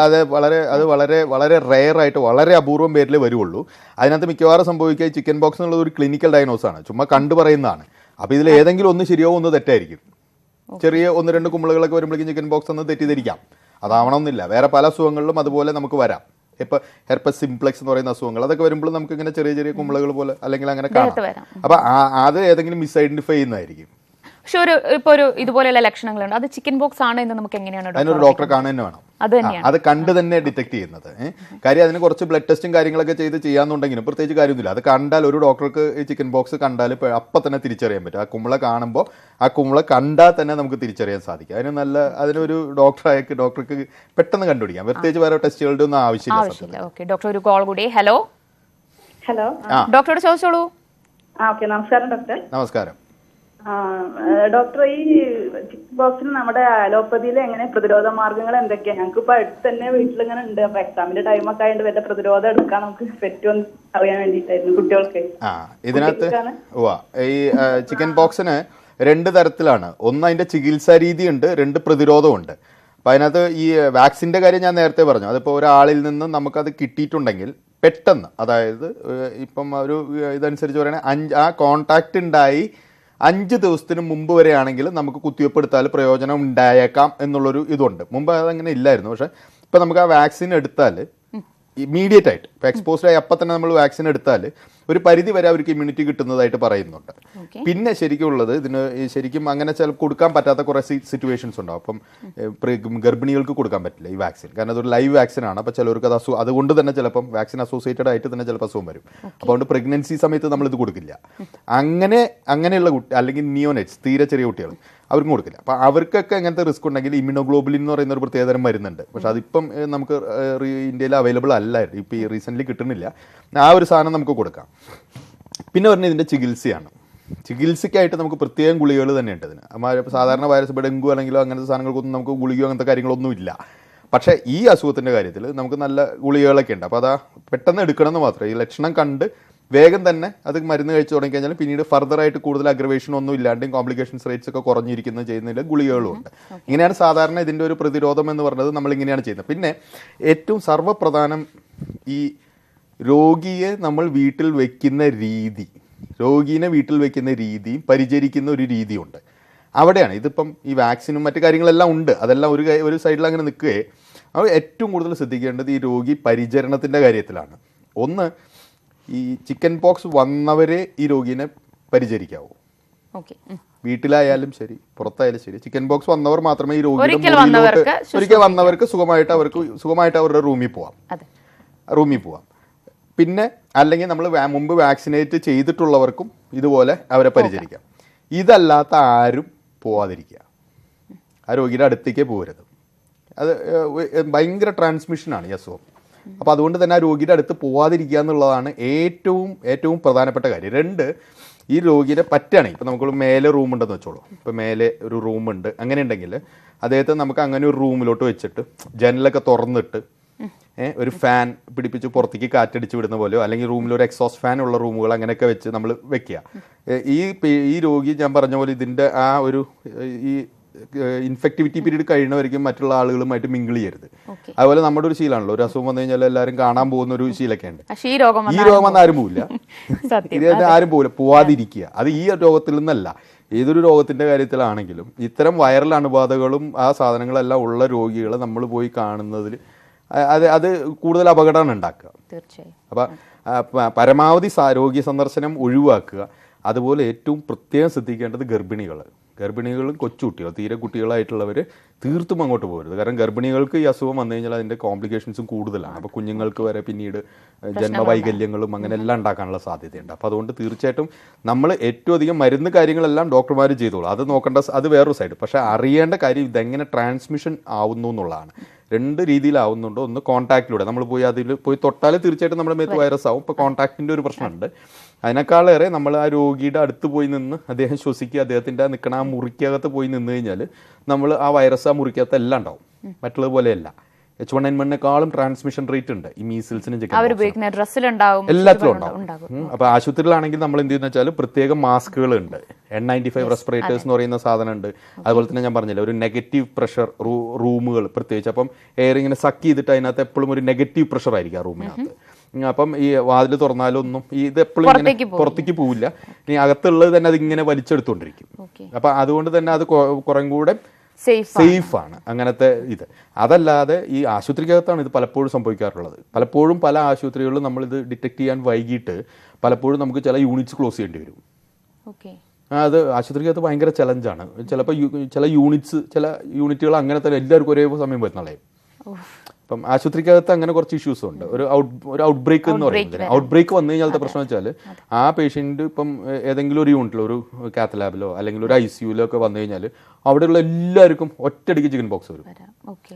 അത് വളരെ റെയർ ആയിട്ട് വളരെ അപൂർവം പേരിലേ വരുള്ളൂ. അതിനകത്ത് മിക്കവാറും സംഭവിക്കുക ചിക്കൻ ബോക്സ് എന്നുള്ളത് ഒരു ക്ലിനിക്കൽ ഡയഗ്നോസ് ആണ്. ചുമ്മാ കണ്ടു പറയുന്നതാണ്. അപ്പോൾ ഇതിൽ ഏതെങ്കിലും ഒന്ന് ശരിയോ ഒന്ന് തെറ്റായിരിക്കും. ചെറിയ 1-2 കുമിളുകളൊക്കെ വരുമ്പോഴേക്കും ചിക്കൻ ബോക്സ് ഒന്ന് തെറ്റിദ്ധരിക്കാം. അതാവണമെന്നില്ല. വേറെ പല അസുഖങ്ങളിലും അതുപോലെ നമുക്ക് വരാം. ഇപ്പോൾ ഹെർപ്പസ് സിംപ്ലെക്സ് എന്ന് പറയുന്ന അസുഖങ്ങൾ അതൊക്കെ വരുമ്പോൾ നമുക്ക് ഇങ്ങനെ ചെറിയ കുമിളുകൾ പോലെ അല്ലെങ്കിൽ അങ്ങനെ കാണാം. അപ്പോൾ അത് ഏതെങ്കിലും മിസ് ഐഡന്റിഫൈ ചെയ്യുന്നതായിരിക്കും. പക്ഷെ ഇതുപോലെയുള്ള ലക്ഷണങ്ങളുണ്ട്. അത് ചിക്കൻ ബോക്സ് ആണ് എന്ന് നമുക്ക് എങ്ങനെയാണ് അതിനൊരു ഡോക്ടറെ കാണുക തന്നെ വേണം. അത് കണ്ട് തന്നെ ഡിറ്റക്ട് ചെയ്യുന്നത്. കാര്യം അതിന് കുറച്ച് ബ്ലഡ് ടെസ്റ്റും കാര്യങ്ങളൊക്കെ ചെയ്യാന്നുണ്ടെങ്കിലും പ്രത്യേകിച്ച് കാര്യമൊന്നുമില്ല. അത് കണ്ടാൽ ഒരു ഡോക്ടർക്ക് ഈ ചിക്കൻ ബോക്സ് കണ്ടാൽ അപ്പം തന്നെ തിരിച്ചറിയാൻ പറ്റും. ആ കുമിള കാണുമ്പോൾ ആ കുമിള കണ്ടാൽ തന്നെ നമുക്ക് തിരിച്ചറിയാൻ സാധിക്കും. അതിനൊരു ഡോക്ടർക്ക് പെട്ടെന്ന് കണ്ടുപിടിക്കാം. പ്രത്യേകിച്ച് വേറെ ടെസ്റ്റുകളുടെ ഒന്നും ആവശ്യമില്ല. ഡോക്ടർ, ഒരു കോൾ കൂടി. ഹലോ ഡോക്ടറോട് ചോദിച്ചോളൂ. നമസ്കാരം ഡോക്ടർ. നമസ്കാരം ഡോക്ടർ, ഈ ചിക്കൻ ബോക്സിന് നമ്മുടെ അലോപ്പതിയിൽ എങ്ങനെ പ്രതിരോധ മാർഗങ്ങൾ എന്തൊക്കെയാണ്? ഞങ്ങൾക്ക് ഇപ്പൊ അടുത്ത് തന്നെ വീട്ടിലിങ്ങനെ ഉണ്ട്. അപ്പൊ എക്സാമിന്റെ ടൈമൊക്കെ ആയതുകൊണ്ട് വല്ല പ്രതിരോധം എടുക്കാൻ നമുക്ക് പറ്റുമെന്ന് അറിയാൻ വേണ്ടിയിട്ടായിരുന്നു കുട്ടികൾക്ക്. ഇതിനകത്ത് ഈ ചിക്കൻ ബോക്സിന് 2 തരത്തിലാണ്. ഒന്ന് അതിന്റെ ചികിത്സാ രീതിയുണ്ട്, 2 പ്രതിരോധമുണ്ട്. അപ്പൊ അതിനകത്ത് ഈ വാക്സിന്റെ കാര്യം ഞാൻ നേരത്തെ പറഞ്ഞു. അതിപ്പോ ഒരാളിൽ നിന്ന് നമുക്കത് കിട്ടിയിട്ടുണ്ടെങ്കിൽ പെട്ടെന്ന്, അതായത് ഇപ്പം ഒരു ഇതനുസരിച്ച് പറയുകയാണെങ്കിൽ ആ കോണ്ടാക്ട് ഉണ്ടായി 5 ദിവസത്തിന് മുമ്പ് വരെയാണെങ്കിൽ നമുക്ക് കുത്തിവെപ്പ് എടുത്താൽ പ്രയോജനം ഉണ്ടായേക്കാം എന്നുള്ളൊരു ഇതുണ്ട്. മുമ്പ് അതങ്ങനെ ഇല്ലായിരുന്നു. പക്ഷെ ഇപ്പം നമുക്ക് ആ വാക്സിൻ എടുത്താൽ ഇമ്മീഡിയറ്റ് ആയിട്ട് ഇപ്പം എക്സ്പോസ്ഡ് ആയി അപ്പം തന്നെ നമ്മൾ വാക്സിൻ എടുത്താൽ ഒരു പരിധി വരെ അവർക്ക് ഇമ്മ്യൂണിറ്റി കിട്ടുന്നതായിട്ട് പറയുന്നുണ്ട്. പിന്നെ ശരിക്കും ഉള്ളത് ഇതിന് ശരിക്കും അങ്ങനെ കൊടുക്കാൻ പറ്റാത്ത കുറെ സിറ്റുവേഷൻസ് ഉണ്ടാവും. അപ്പം ഗർഭിണികൾക്ക് കൊടുക്കാൻ പറ്റില്ല ഈ വാക്സിൻ, കാരണം അതൊരു ലൈവ് വാക്സിൻ ആണ്. അപ്പോൾ ചിലർക്ക് അത് അതുകൊണ്ട് തന്നെ ചിലപ്പം വാക്സിൻ അസോസിയേറ്റഡ് ആയിട്ട് തന്നെ ചിലപ്പോൾ അസുഖം വരും. അപ്പോൾ അതുകൊണ്ട് പ്രഗ്നൻസി സമയത്ത് നമ്മളിത് കൊടുക്കില്ല. അങ്ങനെയുള്ള കുട്ടി അല്ലെങ്കിൽ നിയോനെറ്റ്സ്, തീരെ ചെറിയ കുട്ടികൾ, അവർക്കും കൊടുക്കില്ല. അപ്പോൾ അവർക്കൊക്കെ അങ്ങനത്തെ റിസ്ക് ഉണ്ടെങ്കിൽ ഇമ്മ്യൂണോഗ്ലോബുലിൻ എന്ന് പറയുന്ന ഒരു പ്രത്യേകതരം മരുന്നുണ്ട്. പക്ഷെ അതിപ്പം നമുക്ക് ഇന്ത്യയിൽ അവൈലബിൾ അല്ലായിരുന്നു, ഇപ്പോൾ ഈ റീസെൻ്റ്ലി കിട്ടുന്നില്ല. ആ ഒരു സാധനം നമുക്ക് കൊടുക്കാം. പിന്നെ പറഞ്ഞാൽ ഇതിൻ്റെ ചികിത്സയാണ്. ചികിത്സയ്ക്കായിട്ട് നമുക്ക് പ്രത്യേകം ഗുളികകൾ തന്നെയുണ്ട് ഇതിന്. സാധാരണ വൈറസ്, ഇപ്പോൾ ഡെങ്കു ആണെങ്കിലോ അങ്ങനത്തെ സാധനങ്ങൾക്കൊന്നും നമുക്ക് ഗുളികയോ അങ്ങനത്തെ കാര്യങ്ങളൊന്നും ഇല്ല. പക്ഷേ ഈ അസുഖത്തിൻ്റെ കാര്യത്തിൽ നമുക്ക് നല്ല ഗുളികകളൊക്കെ ഉണ്ട്. അപ്പോൾ അതാ പെട്ടെന്ന് എടുക്കണമെന്ന് മാത്രമേ, ഈ ലക്ഷണം കണ്ട് വേഗം തന്നെ അത് മരുന്ന് കഴിച്ചു തുടങ്ങി കഴിഞ്ഞാൽ പിന്നീട് ഫർദറായിട്ട് കൂടുതൽ അഗ്രവേഷൻ ഒന്നും ഇല്ലാണ്ടും കോംപ്ലിക്കേഷൻസ് റേറ്റ്സ് ഒക്കെ കുറഞ്ഞിരിക്കുന്നത് ചെയ്യുന്നതിൽ ഗുളികകളും ഉണ്ട്. ഇങ്ങനെയാണ് സാധാരണ ഇതിൻ്റെ ഒരു പ്രതിരോധം എന്ന് പറയുന്നത് നമ്മളിങ്ങനെയാണ് ചെയ്യുന്നത്. പിന്നെ ഏറ്റവും സർവ്വപ്രധാനം ഈ രോഗിയെ നമ്മൾ വീട്ടിൽ വെക്കുന്ന രീതി, രോഗീനെ വീട്ടിൽ വെക്കുന്ന രീതിയും പരിചരിക്കുന്ന ഒരു രീതിയുണ്ട്. അവിടെയാണ് ഇതിപ്പം ഈ വാക്സിനും മറ്റു കാര്യങ്ങളെല്ലാം ഉണ്ട്, അതെല്ലാം ഒരു സൈഡിൽ അങ്ങനെ നിൽക്കുകയെ. അവർ ഏറ്റവും കൂടുതൽ ശ്രദ്ധിക്കേണ്ടത് ഈ രോഗി പരിചരണത്തിൻ്റെ കാര്യത്തിലാണ്. ഒന്ന്, ഈ ചിക്കൻ പോക്സ് വന്നവരെ ഈ രോഗീനെ പരിചരിക്കാവൂ. വീട്ടിലായാലും ശരി പുറത്തായാലും ശരി, ചിക്കൻ പോക്സ് വന്നവർ മാത്രമേ ഈ രോഗിയുടെ ഒരിക്കൽ വന്നവർക്ക് സുഖമായിട്ട് അവരുടെ റൂമിൽ പോവാം. പിന്നെ അല്ലെങ്കിൽ നമ്മൾ മുമ്പ് വാക്സിനേറ്റ് ചെയ്തിട്ടുള്ളവർക്കും ഇതുപോലെ അവരെ പരിചരിക്കാം. ഇതല്ലാത്ത ആരും പോവാതിരിക്കുക, ആ രോഗിയുടെ അടുത്തേക്ക് പോകരുത്. അത് ഭയങ്കര ട്രാൻസ്മിഷനാണ് ഈ അസുഖം. അപ്പോൾ അതുകൊണ്ട് തന്നെ ആ രോഗിയുടെ അടുത്ത് പോവാതിരിക്കുക എന്നുള്ളതാണ് ഏറ്റവും പ്രധാനപ്പെട്ട കാര്യം. രണ്ട്, ഈ രോഗിയെ പറ്റുകയാണെങ്കിൽ ഇപ്പോൾ നമുക്ക് മേലെ റൂമുണ്ടെന്ന് വെച്ചോളൂ, ഇപ്പോൾ മേലെ ഒരു റൂമുണ്ട്, അങ്ങനെ ഉണ്ടെങ്കിൽ അദ്ദേഹത്തെ നമുക്ക് അങ്ങനെ ഒരു റൂമിലോട്ട് വെച്ചിട്ട് ജനലൊക്കെ തുറന്നിട്ട് ഒരു ഫാൻ പിടിപ്പിച്ച് പുറത്തേക്ക് കാറ്റടിച്ച് വിടുന്ന പോലെയോ, അല്ലെങ്കിൽ റൂമിൽ ഒരു എക്സോസ്റ്റ് ഫാൻ ഉള്ള റൂമുകൾ അങ്ങനെയൊക്കെ വെച്ച് നമ്മൾ വെക്കുക. ഈ രോഗി ഞാൻ പറഞ്ഞ പോലെ ഇതിൻ്റെ ആ ഒരു ഈ ഇൻഫെക്ടിവിറ്റി പീരീഡ് കഴിയുന്നവരിക്കും മറ്റുള്ള ആളുകളുമായിട്ട് മിങ്കിൾ ചെയ്യരുത്. അതുപോലെ നമ്മുടെ ഒരു ശീലമാണല്ലോ, ഒരു അസുഖം വന്നു കഴിഞ്ഞാൽ എല്ലാവരും കാണാൻ പോകുന്ന ഒരു ശീലമൊക്കെ ഉണ്ട്. ഈ രോഗം വന്ന് ആരും പോവില്ല, ആരും പോവില്ല, പോവാതിരിക്കുക. അത് ഈ രോഗത്തിൽ നിന്നല്ല, ഏതൊരു രോഗത്തിന്റെ കാര്യത്തിലാണെങ്കിലും ഇത്തരം വൈറൽ അണുബാധകളും ആ സാധനങ്ങളെല്ലാം ഉള്ള രോഗികളെ നമ്മൾ പോയി കാണുന്നതിൽ അത് കൂടുതൽ അപകടമാണ് ഉണ്ടാക്കുക. തീർച്ചയായും. അപ്പം പരമാവധി രോഗി സന്ദർശനം ഒഴിവാക്കുക. അതുപോലെ ഏറ്റവും പ്രത്യേകം ശ്രദ്ധിക്കേണ്ടത് ഗർഭിണികളും കൊച്ചുകുട്ടികൾ, തീരെ കുട്ടികളായിട്ടുള്ളവർ തീർത്തും അങ്ങോട്ട് പോകരുത്. കാരണം ഗർഭിണികൾക്ക് ഈ അസുഖം വന്നു കഴിഞ്ഞാൽ അതിൻ്റെ കോംപ്ലിക്കേഷൻസും കൂടുതലാണ്. അപ്പോൾ കുഞ്ഞുങ്ങൾക്ക് വരെ പിന്നീട് ജന്മവൈകല്യങ്ങളും അങ്ങനെ എല്ലാം ഉണ്ടാക്കാനുള്ള സാധ്യതയുണ്ട്. അപ്പോൾ അതുകൊണ്ട് തീർച്ചയായിട്ടും നമ്മൾ ഏറ്റവും അധികം മരുന്ന് കാര്യങ്ങളെല്ലാം ഡോക്ടർമാർ ചെയ്തോളൂ, അത് നോക്കേണ്ട, അത് വേറൊരു സൈഡ്. പക്ഷേ അറിയേണ്ട കാര്യം ഇതെങ്ങനെ ട്രാൻസ്മിഷൻ ആവുന്നു എന്നുള്ളതാണ്. രണ്ട് രീതിയിലാവുന്നുണ്ട്. ഒന്ന് കോൺടാക്റ്റിലൂടെ നമ്മൾ അതിൽ പോയി തൊട്ടാൽ തീർച്ചയായിട്ടും നമ്മുടെ മേത്ത് വൈറസ് ആവും. ഇപ്പോൾ കോൺടാക്റ്റിൻ്റെ ഒരു പ്രശ്നമുണ്ട്. അതിനേക്കാളേറെ നമ്മൾ ആ രോഗിയുടെ അടുത്ത് പോയി നിന്ന് അദ്ദേഹം ശ്വസിക്കുക, അദ്ദേഹത്തിൻ്റെ നിൽക്കണ ആ മുറിക്കകത്ത് പോയി നിന്ന് കഴിഞ്ഞാൽ നമ്മൾ ആ വൈറസ് ആ മുറിക്കകത്ത് എല്ലാം ഉണ്ടാവും. മറ്റുള്ളതുപോലെയല്ല. H1N1 ട്രാൻസ്മിഷൻ റേറ്റ് ഉണ്ട് ഈ മീസിൽസിനും എല്ലാത്തിലും ഉണ്ടാവും. അപ്പോൾ ആശുപത്രിയിലാണെങ്കിൽ നമ്മൾ എന്ത് ചെയ്യുന്ന വെച്ചാൽ പ്രത്യേക മാസ്കുകളുണ്ട്, N95 റെസ്പിറേറ്റേഴ്സ് എന്ന് പറയുന്ന സാധനമുണ്ട്. അതുപോലെ തന്നെ ഞാൻ പറഞ്ഞില്ല, ഒരു നെഗറ്റീവ് പ്രഷർ റൂമുകൾ പ്രത്യേകിച്ച്. അപ്പം എയർ ഇങ്ങനെ സക്ക് ചെയ്തിട്ട് അതിനകത്ത് എപ്പോഴും ഒരു നെഗറ്റീവ് പ്രഷർ ആയിരിക്കും ആ റൂമിനകത്ത്. അപ്പം ഈ വാതിൽ തുറന്നാലൊന്നും ഇത് എപ്പോഴും ഇങ്ങനെ പുറത്തേക്ക് പോവില്ല, ഇനി അകത്തുള്ളത് തന്നെ അതിങ്ങനെ വലിച്ചെടുത്തുകൊണ്ടിരിക്കും. അപ്പം അതുകൊണ്ട് തന്നെ അത് കുറേ കൂടെ സേഫാണ് അങ്ങനത്തെ ഇത്. അതല്ലാതെ ഈ ആശുപത്രിക്കകത്താണ് ഇത് പലപ്പോഴും സംഭവിക്കാറുള്ളത്. പലപ്പോഴും പല ആശുപത്രികളിലും നമ്മളിത് ഡിറ്റക്ട് ചെയ്യാൻ വൈകിട്ട് പലപ്പോഴും നമുക്ക് ചില യൂണിറ്റ്സ് ക്ലോസ് ചെയ്യേണ്ടി വരും. അത് ആശുപത്രിക്കകത്ത് ഭയങ്കര ചലഞ്ചാണ്. ചിലപ്പോൾ ചില യൂണിറ്റുകൾ അങ്ങനെ തന്നെ എല്ലാവർക്കും ഒരേ സമയം വരുന്നളയും. അപ്പം ആശുപത്രിക്കകത്ത് അങ്ങനെ കുറച്ച് ഇഷ്യൂസും ഉണ്ട്. ഒരു ഔട്ട് ബ്രേക്ക് എന്ന് പറയുന്നത്, ഔട്ട് ബ്രേക്ക് വന്നു കഴിഞ്ഞാലത്തെ പ്രശ്നം വെച്ചാൽ ആ പേഷ്യൻ്റ് ഇപ്പം ഏതെങ്കിലും ഒരു യൂണിറ്റിലോ ഒരു കാത്ത് ലാബിലോ അല്ലെങ്കിൽ ഒരു ICUലോ ഒക്കെ വന്നു കഴിഞ്ഞാൽ അവിടെയുള്ള എല്ലാവർക്കും ഒറ്റയടിക്ക് ചിക്കൻ ബോക്സ് വരും.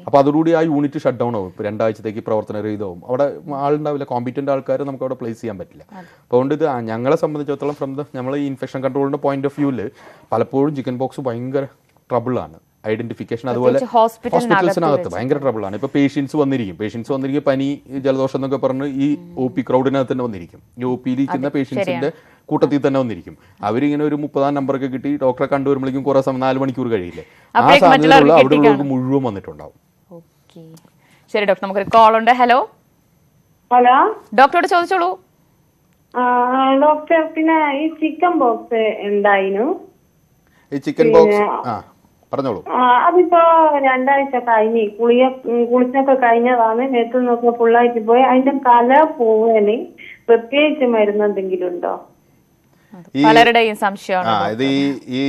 അപ്പോൾ അതോടുകൂടി ആ യൂണിറ്റ് ഷട്ട് ഡൗൺ ആവും. ഇപ്പോൾ 2 ആഴ്ചത്തേക്ക് പ്രവർത്തനരഹിതമാവും. അവിടെ ആളുണ്ടാവില്ല, കോമ്പീറ്റൻ്റ് ആൾക്കാരെ നമുക്ക് അവിടെ പ്ലേസ് ചെയ്യാൻ പറ്റില്ല. അതുകൊണ്ട് ഇത് ഞങ്ങളെ സംബന്ധിച്ചിടത്തോളം നമ്മൾ ഈ ഇൻഫെക്ഷൻ കൺട്രോളിൻ്റെ പോയിന്റ് ഓഫ് വ്യൂവിൽ പലപ്പോഴും ചിക്കൻ ബോക്സ് ഭയങ്കര ട്രബിളാണ്. ഐഡന്റിഫിക്കേഷൻ അതുപോലെ ഹോസ്പിറ്റൽസിനകത്ത് ഭയങ്കര ട്രബിളാണ്. ഇപ്പോൾ പേഷ്യൻസ് വന്നിരിക്കും പനി ജലദോഷം എന്നൊക്കെ പറഞ്ഞ് ഈ OP ക്രൗഡിനകത്ത് തന്നെ വന്നിരിക്കും. ഈ OPയിൽ ഇരിക്കുന്ന പേഷ്യൻസിന്റെ കൂട്ടത്തിൽ തന്നെ വന്നിരിക്കും. അവരിങ്ങനെ ഒരു 30 നമ്പറൊക്കെ കിട്ടി ഡോക്ടറെ കണ്ടുവരുമ്പോഴേക്കും കുറെ സമയം 4 മണിക്കൂർ കഴിയില്ലേ, ആ സാധനത്തിലുള്ള അവിടെ മുഴുവൻ വന്നിട്ടുണ്ടാവും. ശരി ഡോക്ടർ, നമുക്കൊരു കോൾ ഉണ്ട്. ഹലോ ഡോക്ടറോട് ചോദിച്ചോളൂ. ഡോക്ടർ, പിന്നെ ഈ ചിക്കൻ ബോക്സ് എന്തായിരുന്നു? ഈ ചിക്കൻ ബോക്സ് പറഞ്ഞോളൂ. അതിപ്പോ 2 ആഴ്ച കഴിഞ്ഞ് കുളിച്ചൊക്കെ കഴിഞ്ഞതാണ്. നെത്തുന്നൊക്കെ ഫുള്ളായിട്ട് പോയി. അതിന്റെ കല പോവാന് പ്രത്യേകിച്ച് മരുന്ന് എന്തെങ്കിലും ഉണ്ടോ? പലരുടെയും സംശയമാണ്.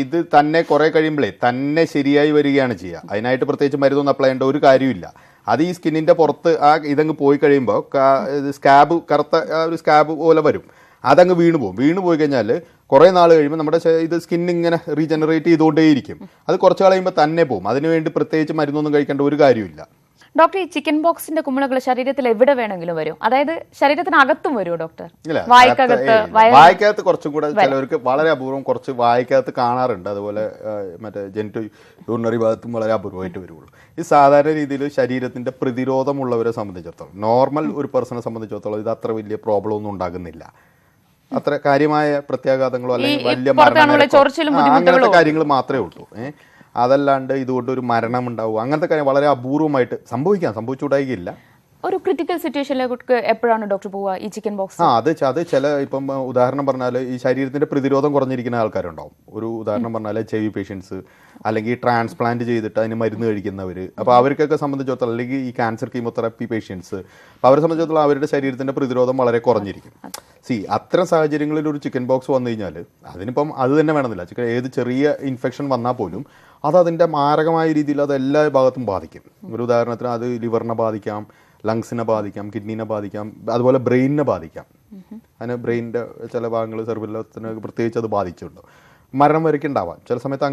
ഇത് തന്നെ കുറെ കഴിയുമ്പോഴേ തന്നെ ശരിയായി വരികയാണ് ചെയ്യുക. അതിനായിട്ട് പ്രത്യേകിച്ച് മരുന്നൊന്നും അപ്ലൈ ചെയ്യേണ്ട ഒരു കാര്യമില്ല. അത് ഈ സ്കിന്നിന്റെ പുറത്ത് ഇതങ്ങ് പോയി കഴിയുമ്പോൾ സ്കാബ് കറുത്ത ഒരു സ്കാബ് പോലെ വരും. അതങ്ങ് വീണ് പോയി കഴിഞ്ഞാൽ കുറേ നാൾ കഴിയുമ്പോൾ നമ്മുടെ ഇത് സ്കിൻ ഇങ്ങനെ റീജനറേറ്റ് ചെയ്തുകൊണ്ടേയിരിക്കും. അത് കുറച്ച് കഴിയുമ്പോൾ തന്നെ പോകും. അതിനുവേണ്ടി പ്രത്യേകിച്ച് മരുന്നൊന്നും കഴിക്കേണ്ട ഒരു കാര്യമില്ല. ഡോക്ടർ, ഈ ചിക്കൻ ബോക്സിന്റെ കുമിളകൾ ശരീരത്തിൽ എവിടെ വേണമെങ്കിലും വരും, അതായത് ശരീരത്തിനകത്തും വരുമോ ഡോക്ടർ? വായിക്കകത്ത് കുറച്ചും കൂടെ ചിലവർക്ക് വളരെ അപൂർവം കുറച്ച് വായിക്കകത്ത് കാണാറുണ്ട്. അതുപോലെ മറ്റേ ജെനിറ്റൽ യൂറിനറി ഭാഗത്തും വളരെ അപൂർവമായിട്ട് വരുള്ളൂ. ഈ സാധാരണ രീതിയിൽ ശരീരത്തിന്റെ പ്രതിരോധമുള്ളവരെ സംബന്ധിച്ചിടത്തോളം, നോർമൽ ഒരു പേഴ്സണെ സംബന്ധിച്ചിടത്തോളം ഇത് അത്ര വലിയ പ്രോബ്ലം ഒന്നും ഉണ്ടാകുന്നില്ല. അത്ര കാര്യമായ പ്രത്യാഘാതങ്ങളോ അല്ലെങ്കിൽ വലിയ അങ്ങനത്തെ കാര്യങ്ങൾ മാത്രമേ ഉള്ളൂ. അതല്ലാണ്ട് ഇതുകൊണ്ട് ഒരു മരണം ഉണ്ടാവും അങ്ങനത്തെ കാര്യം വളരെ അപൂർവമായിട്ട് സംഭവിച്ചുകൂടായില്ല. ഒരു ക്രിട്ടിക്കൽ സിറ്റുവേഷനിലേക്ക് എപ്പോഴാണ് ഡോക്ടർ പോവുക ഈ ചിക്കൻ ബോക്സ്? അത് ചില ഇപ്പം ഉദാഹരണം പറഞ്ഞാൽ ഈ ശരീരത്തിന്റെ പ്രതിരോധം കുറഞ്ഞിരിക്കുന്ന ആൾക്കാരുണ്ടാവും. ഒരു ഉദാഹരണം പറഞ്ഞാൽ HIV പേഷ്യൻസ്, അല്ലെങ്കിൽ ട്രാൻസ്പ്ലാന്റ് ചെയ്തിട്ട് അതിന് മരുന്ന് കഴിക്കുന്നവർ. അപ്പോൾ അവർക്കൊക്കെ സംബന്ധിച്ചിടത്തോളം, അല്ലെങ്കിൽ ഈ ക്യാൻസർ കീമോതെറാപ്പി പേഷ്യൻസ്, അപ്പോൾ അവരെ സംബന്ധിച്ചിടത്തോളം അവരുടെ ശരീരത്തിന്റെ പ്രതിരോധം വളരെ കുറഞ്ഞിരിക്കും. അത്തരം സാഹചര്യങ്ങളിൽ ഒരു ചിക്കൻ ബോക്സ് വന്നു കഴിഞ്ഞാൽ അതിനിപ്പം അത് തന്നെ വേണമെന്നില്ല. ഏത് ചെറിയ ഇൻഫെക്ഷൻ വന്നാൽ പോലും അത് അതിൻ്റെ മാരകമായ രീതിയിൽ അത് എല്ലാ ഭാഗത്തും ബാധിക്കും. ഒരു ഉദാഹരണത്തിന് അത് ലിവറിനെ ബാധിക്കാം, ലങ്സിനെ ബാധിക്കാം, കിഡ്നീനെ ബാധിക്കാം, അതുപോലെ ബ്രെയിനിനെ ബാധിക്കാം. അതിന് ബ്രെയിനിൻ്റെ ചില ഭാഗങ്ങൾ സെർബിലത്തിന് പ്രത്യേകിച്ച് അത് ബാധിച്ചിട്ടുണ്ട്. മരണം വരയ്ക്ക് ഉണ്ടാവാം ചില സമയത്ത്.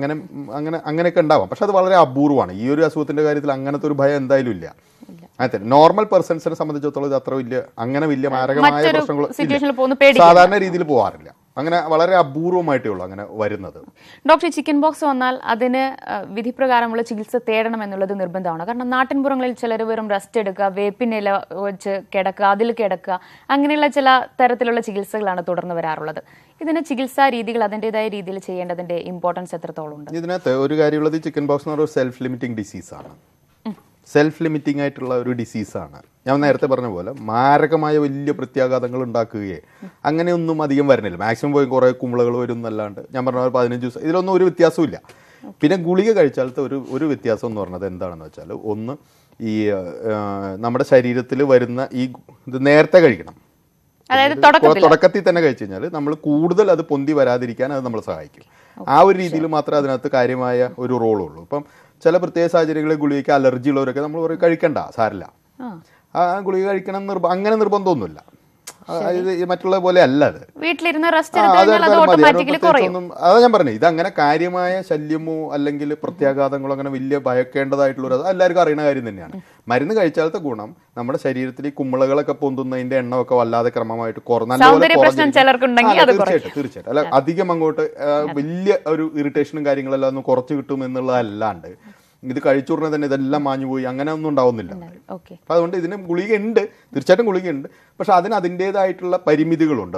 അങ്ങനെയൊക്കെ ഉണ്ടാവാം. പക്ഷെ അത് വളരെ അപൂർവമാണ്. ഈ ഒരു അസുഖത്തിൻ്റെ കാര്യത്തിൽ അങ്ങനത്തെ ഒരു ഭയം എന്തായാലും ഇല്ല. അതെ, നോർമൽ പേഴ്സൺസിനെ സംബന്ധിച്ചിടത്തോളം ഇത് അത്ര വലിയ മാരകമായ പ്രശ്നങ്ങൾ സാധാരണ രീതിയിൽ പോകാറില്ല. അങ്ങനെ വളരെ അപൂർവമായിട്ടേ ഉള്ളൂ അങ്ങനെ വരുന്നത്. ഡോക്ടർ, ചിക്കൻ ബോക്സ് വന്നാൽ അതിന് വിധിപ്രകാരമുള്ള ചികിത്സ തേടണം എന്നുള്ളത് നിർബന്ധമാണ്. കാരണം നാട്ടിൻപുറങ്ങളിൽ ചിലർ വെറും റെസ്റ്റ് എടുക്കുക, വേപ്പിനില വെച്ച് കിടക്കുക, അതിൽ കിടക്കുക, അങ്ങനെയുള്ള ചില തരത്തിലുള്ള ചികിത്സകളാണ് തുടർന്ന് വരാറുള്ളത്. ഇതിന് ചികിത്സാ രീതികൾ അതിൻ്റെതായ രീതിയിൽ ചെയ്യേണ്ടതിന്റെ ഇമ്പോർട്ടൻസ് എത്രത്തോളം ഉണ്ട്? ഇതിനകത്ത് ഒരു കാര്യമുള്ളത്, ചിക്കൻ ബോക്സ് എന്ന് പറയുന്നത് സെൽഫ് ലിമിറ്റിംഗ് ഡിസീസാണ്. സെൽഫ് ലിമിറ്റിംഗ് ആയിട്ടുള്ള ഒരു ഡിസീസാണ്. ഞാൻ നേരത്തെ പറഞ്ഞ പോലെ മാരകമായ വലിയ പ്രത്യാഘാതങ്ങൾ ഉണ്ടാക്കുകയെ അങ്ങനെയൊന്നും അധികം വരുന്നില്ല. മാക്സിമം പോയി കുറേ കുമിളകൾ വരും എന്നല്ലാണ്ട് ഞാൻ പറഞ്ഞ പോലെ 15 ദിവസം ഇതിലൊന്നും ഒരു വ്യത്യാസവും ഇല്ല. പിന്നെ ഗുളിക കഴിച്ചാലത്തെ ഒരു വ്യത്യാസം എന്ന് പറഞ്ഞത് എന്താണെന്ന് വെച്ചാൽ, ഒന്ന് ഈ നമ്മുടെ ശരീരത്തിൽ വരുന്ന ഇത് നേരത്തെ കഴിക്കണം. തുടക്കത്തിൽ തന്നെ കഴിച്ചു കഴിഞ്ഞാൽ നമ്മൾ കൂടുതൽ അത് പൊന്തി വരാതിരിക്കാൻ അത് നമ്മളെ സഹായിക്കും. ആ ഒരു രീതിയിൽ മാത്രമേ അതിനകത്ത് കാര്യമായ ഒരു റോളുള്ളൂ. ഇപ്പം ചില പ്രത്യേക സാഹചര്യങ്ങളിൽ ഗുളികയ്ക്ക് അലർജി ഉള്ളവരൊക്കെ നമ്മൾ പറയും കഴിക്കണ്ട, സാരില്ല, ആ ഗുളിക കഴിക്കണം അങ്ങനെ നിർബന്ധമൊന്നുമില്ല. മറ്റുള്ള പോലെ അല്ല. അത് അതാ ഞാൻ പറഞ്ഞു, ഇതങ്ങനെ കാര്യമായ ശല്യമോ അല്ലെങ്കിൽ പ്രത്യാഘാതങ്ങളോ അങ്ങനെ വലിയ ഭയക്കേണ്ടതായിട്ടുള്ള എല്ലാവർക്കും അറിയുന്ന കാര്യം തന്നെയാണ്. മരുന്ന് കഴിച്ചാലത്തെ ഗുണം നമ്മുടെ ശരീരത്തിൽ ഈ കുമിളകളൊക്കെ പൊന്തുന്നതിന്റെ എണ്ണമൊക്കെ വല്ലാതെ ക്രമമായിട്ട് തീർച്ചയായിട്ടും അല്ല അധികം അങ്ങോട്ട് വലിയ ഒരു ഇറിറ്റേഷനും കാര്യങ്ങളെല്ലാം ഒന്ന് കുറച്ച് കിട്ടും എന്നുള്ളതല്ലാണ്ട് ഇത് കഴിച്ചുടനെ തന്നെ ഇതെല്ലാം മാഞ്ഞു പോയി അങ്ങനെ ഒന്നും ഉണ്ടാവുന്നില്ല. അപ്പൊ അതുകൊണ്ട് ഇതിന് ഗുളികയുണ്ട്, തീർച്ചയായിട്ടും ഗുളികയുണ്ട്. പക്ഷെ അതിന് അതിൻ്റെതായിട്ടുള്ള പരിമിതികളുണ്ട്.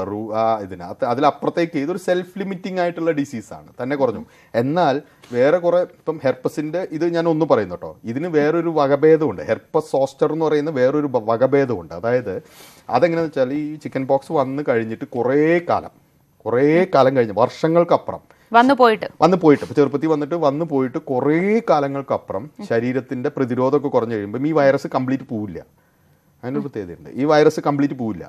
അതിലപ്പുറത്തേക്ക് ഇതൊരു സെൽഫ് ലിമിറ്റിംഗ് ആയിട്ടുള്ള ഡിസീസാണ്, തന്നെ കുറഞ്ഞു. എന്നാൽ വേറെ കുറെ ഇപ്പം ഹെർപ്പസിന്റെ ഇത് ഞാൻ ഒന്ന് പറയുന്നു കേട്ടോ. ഇതിന് വേറൊരു വകഭേദമുണ്ട്. ഹെർപ്പസ് സോസ്റ്റർ എന്ന് പറയുന്ന വേറൊരു വകഭേദമുണ്ട്. അതായത് അതെങ്ങനെയാണെന്ന് വെച്ചാൽ, ഈ ചിക്കൻ പോക്സ് വന്നു കഴിഞ്ഞിട്ട് കുറേ കാലം കഴിഞ്ഞ് വർഷങ്ങൾക്കപ്പുറം വന്നു പോയിട്ട് ചെറുപ്പത്തിൽ വന്നു പോയിട്ട് കുറേ കാലങ്ങൾക്കപ്പുറം ശരീരത്തിന്റെ പ്രതിരോധമൊക്കെ കുറഞ്ഞു കഴിയുമ്പോൾ ഈ വൈറസ് കംപ്ലീറ്റ് പോവില്ല. അതിനൊരു പ്രത്യേകതയുണ്ട്. ഈ വൈറസ് കംപ്ലീറ്റ് പോവില്ല.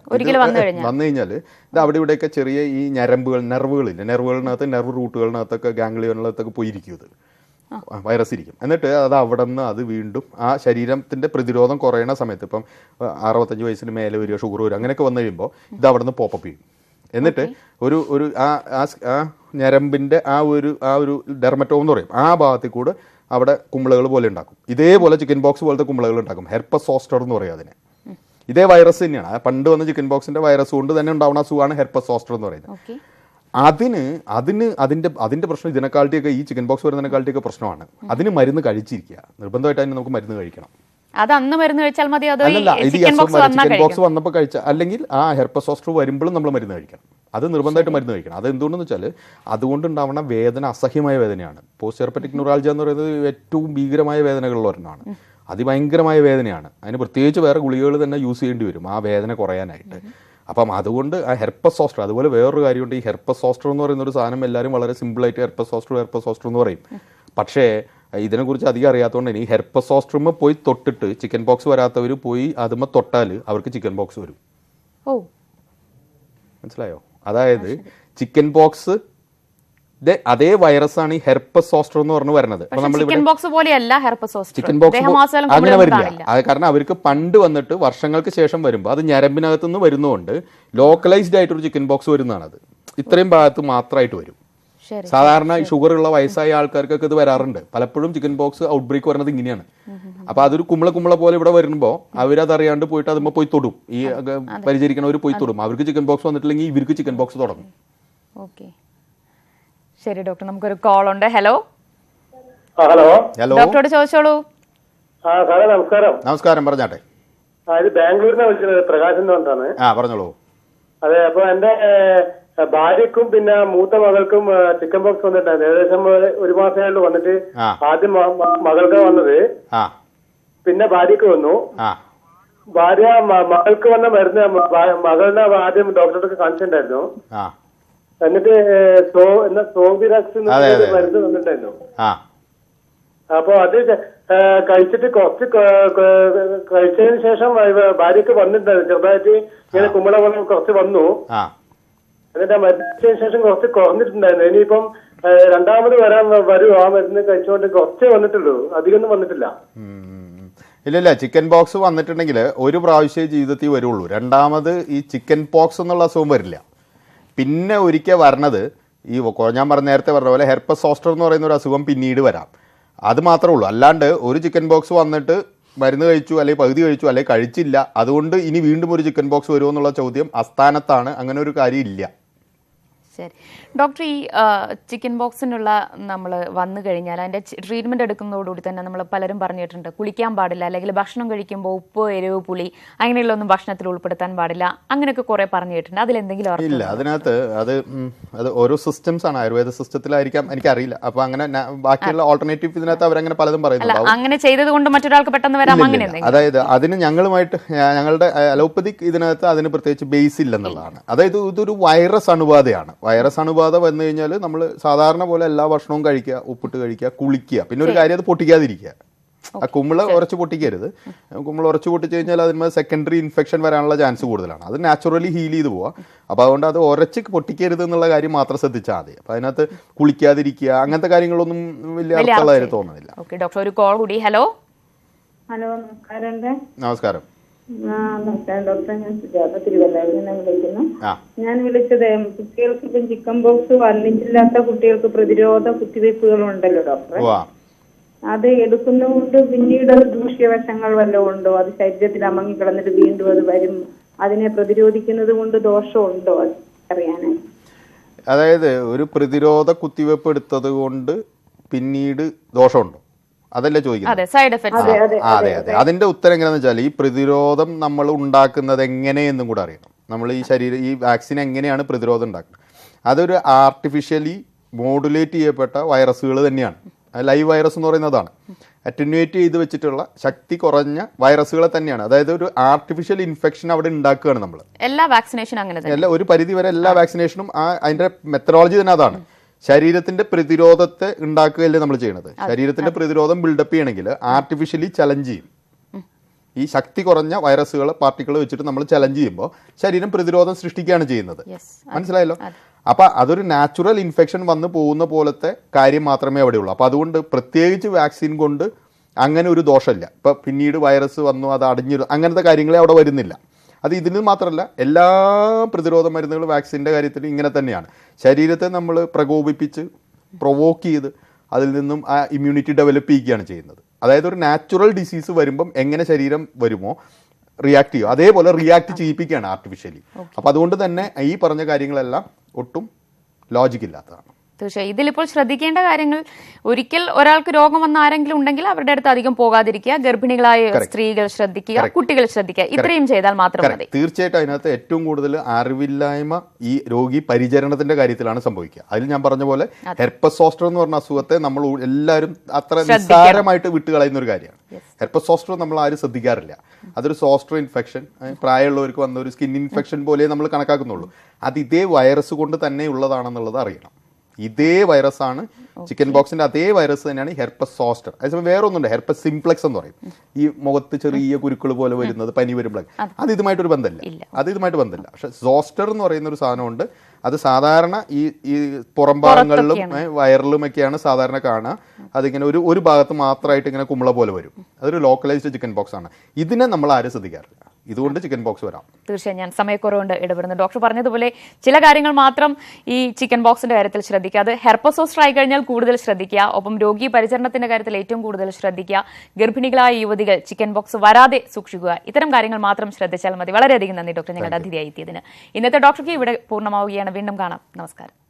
വന്നു കഴിഞ്ഞാൽ ഇത് അവിടെ ഇവിടെയൊക്കെ ചെറിയ ഈ നെർവുകളിനകത്ത് നെർവ് റൂട്ടുകളിനകത്തൊക്കെ ഗാംഗ്ലിയോണിനകത്തൊക്കെ പോയിരിക്കും. ഇത് വൈറസ് ഇരിക്കും. എന്നിട്ട് അത് അവിടെ നിന്ന് അത് വീണ്ടും ആ ശരീരത്തിന്റെ പ്രതിരോധം കുറയണ സമയത്ത്, ഇപ്പം 65 വയസ്സിന് മേലെ വരിക, ഷുഗർ വരിക, അങ്ങനെയൊക്കെ വന്നു കഴിയുമ്പോൾ ഇത് അവിടെ നിന്ന് പോപ്പപ്പ് ചെയ്യും. എന്നിട്ട് ഒരു ആ ഞരമ്പിന്റെ ആ ഒരു ഡെർമറ്റോം എന്ന് പറയും, ആ ഭാഗത്തിൽ കൂടെ അവിടെ കുമിളകൾ പോലെ ഉണ്ടാക്കും. ഇതേപോലെ ചിക്കൻ ബോക്സ് പോലത്തെ കുമിളകൾ ഉണ്ടാക്കും. ഹെർപ്പസ് സോസ്റ്റർ എന്ന് പറയും അതിനെ. ഇതേ വൈറസ് തന്നെയാണ്. പണ്ട് വന്ന ചിക്കൻ ബോക്സിന്റെ വൈറസ് കൊണ്ട് തന്നെ ഉണ്ടാവുന്ന അസുഖമാണ് ഹെർപ്പസ് സോസ്റ്റർ എന്ന് പറയുന്നത്. അതിന്റെ പ്രശ്നം ഇതിനെക്കാളട്ടിയൊക്കെ, ഈ ചിക്കൻ ബോക്സ് വരുന്നതിനെക്കാളട്ടിയൊക്കെ പ്രശ്നമാണ്. അതിന് മരുന്ന് കഴിച്ചിരിക്കുക. നിർബന്ധമായിട്ട് അതിന് നമുക്ക് മരുന്ന് കഴിക്കണം. അത് അന്ന് മരുന്ന് കഴിച്ചാൽ മതി? ചിക്കൻ ബോക്സ് വന്നപ്പോൾ കഴിച്ചാൽ, അല്ലെങ്കിൽ ആ ഹെർപ്പസ് സോസ്റ്റർ വരുമ്പോഴും നമ്മൾ മരുന്ന് കഴിക്കണം. അത് നിർബന്ധമായിട്ട് മരുന്ന് കഴിക്കണം. അത് എന്തുകൊണ്ടെന്ന് വെച്ചാൽ അതുകൊണ്ടുണ്ടാവുന്ന വേദന അസഹ്യമായ വേദനയാണ്. പോസ്റ്റ് ഹെർപ്പറ്റിക് ന്യൂറാൾജിയ എന്ന് പറയുന്നത് ഏറ്റവും ഭീകരമായ വേദനകളിൽ ഒരെണ്ണമാണ്. അതിഭയങ്കരമായ വേദനയാണ്. അതിന് പ്രത്യേകിച്ച് വേറെ ഗുളികകൾ തന്നെ യൂസ് ചെയ്യേണ്ടി വരും ആ വേദന കുറയാനായിട്ട്. അപ്പം അതുകൊണ്ട് ആ ഹെർപ്പസ് സോസ്റ്റർ, അതുപോലെ വേറൊരു കാര്യമുണ്ട്. ഈ ഹെർപ്പസ് സോസ്റ്റർ എന്ന് പറയുന്ന ഒരു സാധനം എല്ലാവരും വളരെ സിമ്പിളായിട്ട് ഹെർപ്പസ് സോസ്റ്റർ എന്ന് പറയും. പക്ഷേ ഇതിനെക്കുറിച്ച് അധികം അറിയാത്തതുകൊണ്ട് ഈ ഹെർപ്പസ് സോസ്റ്ററുമ്മ പോയി തൊട്ടിട്ട് ചിക്കൻ ബോക്സ് വരാത്തവർ പോയി അതുമ്മ തൊട്ടാൽ അവർക്ക് ചിക്കൻ ബോക്സ് വരും. മനസ്സിലായോ? അതായത് ചിക്കൻ പോക്സ് അതേ വൈറസ് ആണ് ഈ ഹെർപ്പസ് സോസ്റ്റർ എന്ന് പറഞ്ഞു വരുന്നത്. ചിക്കൻ ബോക്സ് പോലെയല്ല ഹെർപ്പസ് സോസ്റ്റർ. ചിക്കൻ ബോക്സ് അങ്ങനെ വരില്ല. അത് കാരണം അവർക്ക് പണ്ട് വന്നിട്ട് വർഷങ്ങൾക്ക് ശേഷം വരുമ്പോൾ അത് ഞരമ്പിനകത്ത് നിന്ന് വരുന്നതുകൊണ്ട് ലോക്കലൈസ്ഡ് ആയിട്ടൊരു ചിക്കൻ ബോക്സ് വരുന്നതാണ്. അത് ഇത്രയും ഭാഗത്ത് മാത്രമായിട്ട് വരും. സാധാരണ ഷുഗർ ഉള്ള വയസ്സായ ആൾക്കാർക്കൊക്കെ ഇത് വരാറുണ്ട്. പലപ്പോഴും ചിക്കൻ ബോക്സ് ഔട്ട് ബ്രേക്ക് വരുന്നത് ഇങ്ങനെയാണ്. അപ്പൊ അതൊരു കുമ്പള പോലെ ഇവിടെ വരുമ്പോൾ അവരതറിയാണ്ട് പോയിട്ട് അതുമ്പോൾ പോയി തൊടും. ഈ പരിചരിക്കണവർ പോയി തൊടും. അവർക്ക് ചിക്കൻ ബോക്സ് വന്നിട്ടില്ലെങ്കിൽ ഇവർക്ക് ചിക്കൻ ബോക്സ് തുടങ്ങും. ഓക്കെ, ശരി ഡോക്ടർ, നമുക്കൊരു കോൾ ഉണ്ട്. ഹലോ ഹലോ ഹലോ, ഡോക്ടറോട് ചോദിച്ചോളൂ. സാറേ നമസ്കാരം. നമസ്കാരം, പറഞ്ഞാട്ടെ. ഇത് ബാംഗ്ലൂരിനെ വിളിച്ചത് പ്രകാശൻ കൊണ്ടാണ്. പറഞ്ഞോളൂ. അതെ, അപ്പൊ എന്റെ ഭാര്യക്കും പിന്നെ മൂത്ത മകൾക്കും ചിക്കൻ ബോക്സ് വന്നിട്ടാണ്. ഏകദേശം 1 മാസമായിട്ട് വന്നിട്ട് ആദ്യം മകൾക്ക് വന്നത്, പിന്നെ ഭാര്യക്ക് വന്നു. ഭാര്യ മകൾക്ക് വന്ന മരുന്ന് മകളുടെ ആദ്യം ഡോക്ടറെ കാണിച്ചിട്ടുണ്ടായിരുന്നു. എന്നിട്ട് സോബിറാക്സ് മരുന്ന് വന്നിട്ടായിരുന്നു. അപ്പൊ അത് കഴിച്ചിട്ട് കുറച്ച് കഴിച്ചതിന് ശേഷം ഭാര്യക്ക് വന്നിട്ടുണ്ടായിരുന്നു. ചെറുതായിട്ട് ഇങ്ങനെ കുമ്പള പോലെ കുറച്ച് വന്നു. എന്നിട്ട് ആ മരുന്നിന് ശേഷം കുറച്ച് കുറഞ്ഞിട്ടുണ്ടായിരുന്നു. ഇനിയിപ്പം രണ്ടാമത് വരും ആ മരുന്ന് കഴിച്ചുകൊണ്ട് കുറച്ചേ വന്നിട്ടുള്ളൂ, അധികമൊന്നും വന്നിട്ടില്ല. ഇല്ല, ചിക്കൻ ബോക്സ് വന്നിട്ടുണ്ടെങ്കിൽ ഒരു പ്രാവശ്യം ജീവിതത്തിൽ വരുള്ളൂ. രണ്ടാമത് ഈ ചിക്കൻ പോക്സ് എന്നുള്ള അസുഖം വരില്ല. പിന്നെ ഒരിക്കൽ വരണത് ഈ ഞാൻ നേരത്തെ പറഞ്ഞ പോലെ ഹെർപ്പസ് സോസ്റ്റർ എന്ന് പറയുന്ന ഒരു അസുഖം പിന്നീട് വരാം. അത് മാത്രമേ ഉള്ളൂ. അല്ലാണ്ട് ഒരു ചിക്കൻ ബോക്സ് വന്നിട്ട് മരുന്ന് കഴിച്ചു അല്ലെങ്കിൽ പകുതി കഴിച്ചു അല്ലെങ്കിൽ കഴിച്ചില്ല, അതുകൊണ്ട് ഇനി വീണ്ടും ഒരു ചിക്കൻ ബോക്സ് വരുമോ എന്നുള്ള ചോദ്യം അസ്ഥാനത്താണ്. അങ്ങനെ ഒരു കാര്യം ഇല്ല. ശരി ഡോക്ടർ, ഈ ചിക്കൻ ബോക്സിനുള്ള നമ്മൾ വന്നു കഴിഞ്ഞാൽ അതിൻ്റെ ട്രീറ്റ്മെൻറ്റ് എടുക്കുന്നതോടുകൂടി തന്നെ നമ്മൾ പലരും പറഞ്ഞിട്ടുണ്ട് കുളിക്കാൻ പാടില്ല, അല്ലെങ്കിൽ ഭക്ഷണം കഴിക്കുമ്പോൾ ഉപ്പ്, എരിവ്, പുളി അങ്ങനെയുള്ളൊന്നും ഭക്ഷണത്തിൽ ഉൾപ്പെടുത്താൻ പാടില്ല, അങ്ങനെയൊക്കെ കുറേ പറഞ്ഞു കേട്ടിട്ടുണ്ട്. അതിലെന്തെങ്കിലും ഇല്ല, അതിനകത്ത് അത് ഓരോ സിസ്റ്റംസ് ആണ്. ആയുർവേദ സിസ്റ്റത്തിലായിരിക്കാം, എനിക്കറിയില്ല. അപ്പൊ അങ്ങനെ ബാക്കിയുള്ള ഓൾട്ടർനേറ്റീവ് ഇതിനകത്ത് അവരങ്ങനെ പലതും പറയുന്നുണ്ട്. അങ്ങനെ ചെയ്തത് കൊണ്ട് മറ്റൊരാൾക്ക് പെട്ടെന്ന് വരാം, അങ്ങനെ അതായത് അതിന് ഞങ്ങളുടെ അലോപ്പതിക് ഇതിനകത്ത് അതിന് പ്രത്യേകിച്ച് ബേസ് ഇല്ലെന്നുള്ളതാണ്. അതായത് ഇതൊരു വൈറസ് അണുബാധയാണ്. വൈറസ് അണുബാധ വന്നു കഴിഞ്ഞാൽ നമ്മൾ സാധാരണ പോലെ എല്ലാ ഭക്ഷണവും കഴിക്കുക, ഉപ്പിട്ട് കഴിക്കുക, കുളിക്കുക. പിന്നെ ഒരു കാര്യം, അത് പൊട്ടിക്കാതിരിക്കുക. ആ കുമ്പിള ഉറച്ച് പൊട്ടിക്കരുത്. കുമ്പിള ഉറച്ച് പൊട്ടിച്ചു കഴിഞ്ഞാൽ അതിന് സെക്കൻഡറി ഇൻഫെക്ഷൻ വരാനുള്ള ചാൻസ് കൂടുതലാണ്. അത് നാച്ചുറലി ഹീൽ ചെയ്ത് പോവാം. അപ്പോൾ അതുകൊണ്ട് അത് ഉറച്ച് പൊട്ടിക്കരുത് എന്നുള്ള കാര്യം മാത്രം ശ്രദ്ധിച്ചാൽ മതി. അപ്പോൾ അതിനകത്ത് കുളിക്കാതിരിക്കുക, അങ്ങനത്തെ കാര്യങ്ങളൊന്നും വലിയ അർത്ഥമുള്ളതായിട്ട് തോന്നുന്നില്ല. ഡോക്ടർ, ഒരു കോൾ കൂടി. ഹലോ ഹലോ, നമസ്കാരം. നമസ്കാരം. നമസ്കാരം ഡോക്ടർ, ഞാൻ സുജാത തിരുവല്ലയിൽ നിന്ന് വിളിക്കുന്നു. ഞാൻ വിളിച്ചത് കുട്ടികൾക്ക് ഇപ്പം ചിക്കൻ ബോക്സ് വന്നിട്ടില്ലാത്ത കുട്ടികൾക്ക് പ്രതിരോധ കുത്തിവയ്പ്പുകൾ ഉണ്ടല്ലോ ഡോക്ടറെ, അത് എടുക്കുന്നതുകൊണ്ട് പിന്നീട് അത് ദൂഷ്യവശങ്ങൾ വല്ലതും ഉണ്ടോ? അത് ശരീരത്തിൽ അമങ്ങിക്കിടന്നിട്ട് വീണ്ടും അത് വരും, അതിനെ പ്രതിരോധിക്കുന്നത് കൊണ്ട് ദോഷമുണ്ടോ അറിയാനായി? അതായത് ഒരു പ്രതിരോധ കുത്തിവയ്പ്പ് എടുത്തത് കൊണ്ട് പിന്നീട് ദോഷമുണ്ടോ അതല്ലേ ചോദിക്കുന്നത്? അതെ. അതിന്റെ ഉത്തരം എങ്ങനെയാന്ന് വെച്ചാൽ, ഈ പ്രതിരോധം നമ്മൾ ഉണ്ടാക്കുന്നത് എങ്ങനെയെന്നും കൂടെ അറിയണം. നമ്മൾ ഈ വാക്സിൻ എങ്ങനെയാണ് പ്രതിരോധം ഉണ്ടാക്കുന്നത്? അതൊരു ആർട്ടിഫിഷ്യലി മോഡുലേറ്റ് ചെയ്യപ്പെട്ട വൈറസുകൾ തന്നെയാണ്. ലൈവ് വൈറസ് എന്ന് പറയുന്നതാണ്. അറ്റന്യൂവേറ്റ് ചെയ്ത് വെച്ചിട്ടുള്ള ശക്തി കുറഞ്ഞ വൈറസുകളെ തന്നെയാണ്. അതായത് ഒരു ആർട്ടിഫിഷ്യൽ ഇൻഫെക്ഷൻ അവിടെ ഉണ്ടാക്കുകയാണ് നമ്മൾ. എല്ലാ വാക്സിനേഷനും അങ്ങനെ, ഒരു പരിധി വരെ എല്ലാ വാക്സിനേഷനും അതിന്റെ മെത്തഡോളജി തന്നെ അതാണ്. ശരീരത്തിന്റെ പ്രതിരോധത്തെ ഉണ്ടാക്കുകയല്ലേ നമ്മൾ ചെയ്യണത്. ശരീരത്തിന്റെ പ്രതിരോധം ബിൽഡപ്പ് ചെയ്യണമെങ്കിൽ ആർട്ടിഫിഷ്യലി ചലഞ്ച് ചെയ്യും. ഈ ശക്തി കുറഞ്ഞ വൈറസുകൾ, പാർട്ടിക്കിൾ വെച്ചിട്ട് നമ്മൾ ചലഞ്ച് ചെയ്യുമ്പോൾ ശരീരം പ്രതിരോധം സൃഷ്ടിക്കുകയാണ് ചെയ്യുന്നത്. മനസ്സിലായല്ലോ? അപ്പൊ അതൊരു നാച്ചുറൽ ഇൻഫെക്ഷൻ വന്നു പോകുന്ന പോലത്തെ കാര്യം മാത്രമേ അവിടെയുള്ളൂ. അപ്പൊ അതുകൊണ്ട് പ്രത്യേകിച്ച് വാക്സിൻ കൊണ്ട് അങ്ങനെ ഒരു ദോഷമില്ല. ഇപ്പൊ പിന്നീട് വൈറസ് വന്നു, അത് അങ്ങനത്തെ കാര്യങ്ങളെ അവിടെ വരുന്നില്ല. അത് ഇതിന് മാത്രമല്ല, എല്ലാ പ്രതിരോധ മരുന്നുകൾ വാക്സിൻ്റെ കാര്യത്തിൽ ഇങ്ങനെ തന്നെയാണ്. ശരീരത്തെ നമ്മൾ പ്രകോപിപ്പിച്ച് പ്രൊവോക്ക് ചെയ്ത് അതിൽ നിന്നും ആ ഇമ്മ്യൂണിറ്റി ഡെവലപ്പ് ചെയ്യുകയാണ് ചെയ്യുന്നത്. അതായത് ഒരു നാച്ചുറൽ ഡിസീസ് വരുമ്പം എങ്ങനെ ശരീരം വരുമോ റിയാക്ട് ചെയ്യും, അതേപോലെ റിയാക്ട് ചെയ്യിപ്പിക്കുകയാണ് ആർട്ടിഫിഷ്യലി. അപ്പം അതുകൊണ്ട് തന്നെ ഈ പറഞ്ഞ കാര്യങ്ങളെല്ലാം ഒട്ടും ലോജിക്കില്ലാത്തതാണ്. തീർച്ചയായും ഇതിലിപ്പോൾ ശ്രദ്ധിക്കേണ്ട കാര്യങ്ങൾ, ഒരിക്കൽ ഒരാൾക്ക് രോഗം വന്ന ആരെങ്കിലും ഉണ്ടെങ്കിൽ അവരുടെ അടുത്ത് അധികം പോകാതിരിക്കുക, ഗർഭിണികളായ സ്ത്രീകൾ ശ്രദ്ധിക്കുക, കുട്ടികൾ ശ്രദ്ധിക്കുക, ഇത്രയും ചെയ്താൽ മാത്രം മതി. തീർച്ചയായിട്ടും അതിനകത്ത് ഏറ്റവും കൂടുതൽ അറിവില്ലായ്മ ഈ രോഗി പരിചരണത്തിന്റെ കാര്യത്തിലാണ് സംഭവിക്കുക. അതിൽ ഞാൻ പറഞ്ഞ പോലെ ഹെർപ്പസ് സോസ്റ്റർ എന്ന് പറഞ്ഞ അസുഖത്തെ നമ്മൾ എല്ലാവരും അത്ര നിസ്സാരമായിട്ട് വിട്ടുകളയുന്ന ഒരു കാര്യമാണ്. ഹെർപ്പസ് സോസ്റ്റർ നമ്മൾ ആരും ശ്രദ്ധിക്കാറില്ല. അതൊരു സോസ്റ്റർ ഇൻഫെക്ഷൻ, പ്രായമുള്ളവർക്ക് വന്ന ഒരു സ്കിൻ ഇൻഫെക്ഷൻ പോലെ നമ്മൾ കണക്കാക്കുന്നുള്ളൂ. അത് ഇതേ വൈറസ് കൊണ്ട് തന്നെ ഉള്ളതാണെന്നുള്ളത് അറിയണം. ഇതേ വൈറസാണ് ചിക്കൻ ബോക്സിന്റെ അതേ വൈറസ് തന്നെയാണ് ഹെർപ്പസ് സോസ്റ്റർ. അതേസമയം വേറെ ഒന്നുണ്ട്, ഹെർപ്പസ് സിംപ്ലെക്സ് എന്ന് പറയും. ഈ മുഖത്ത് ചെറിയ കുരുക്കൾ പോലെ വരുന്നത് പനി വരുമ്പോഴൊക്കെ അത് ഇതുമായിട്ടൊരു ബന്ധമില്ല. പക്ഷെ സോസ്റ്റർ എന്ന് പറയുന്ന ഒരു സാധനമുണ്ട്. അത് സാധാരണ ഈ പുറം ഭാഗങ്ങളിലും വയറിലുമൊക്കെയാണ് സാധാരണ കാണുക. അതിങ്ങനെ ഒരു ഭാഗത്ത് മാത്രമായിട്ട് ഇങ്ങനെ കുമ്പള പോലെ വരും. അതൊരു ലോക്കലൈസ്ഡ് ചിക്കൻ ബോക്സ് ആണ്. ഇതിനെ നമ്മൾ ആരും ശ്രദ്ധിക്കാറില്ല. ഇതുകൊണ്ട് ചിക്കൻ ബോക്സ് വരാം. തീർച്ചയായും ഞാൻ സമയക്കുറവുകൊണ്ട് ഇടപെടുന്നു. ഡോക്ടർ പറഞ്ഞതുപോലെ ചില കാര്യങ്ങൾ മാത്രം ഈ ചിക്കൻ ബോക്സിന്റെ കാര്യത്തിൽ ശ്രദ്ധിക്കുക. അത് ഹെർപ്പസ് സോസ്റ്റർ ആയി കഴിഞ്ഞാൽ കൂടുതൽ ശ്രദ്ധിക്കുക. ഒപ്പം രോഗി പരിചരണത്തിന്റെ കാര്യത്തിൽ ഏറ്റവും കൂടുതൽ ശ്രദ്ധിക്കുക. ഗർഭിണികളായ യുവതികൾ ചിക്കൻ ബോക്സ് വരാതെ സൂക്ഷിക്കുക. ഇത്തരം കാര്യങ്ങൾ മാത്രം ശ്രദ്ധിച്ചാൽ മതി. വളരെയധികം നന്ദി ഡോക്ടർ, ഞങ്ങളുടെ അതിഥിയായി എത്തിയതിന്. ഇന്നത്തെ ഡോക്ടർക്ക് ഇവിടെ പൂർണ്ണമാവുകയാണ്. വീണ്ടും കാണാം. നമസ്കാരം.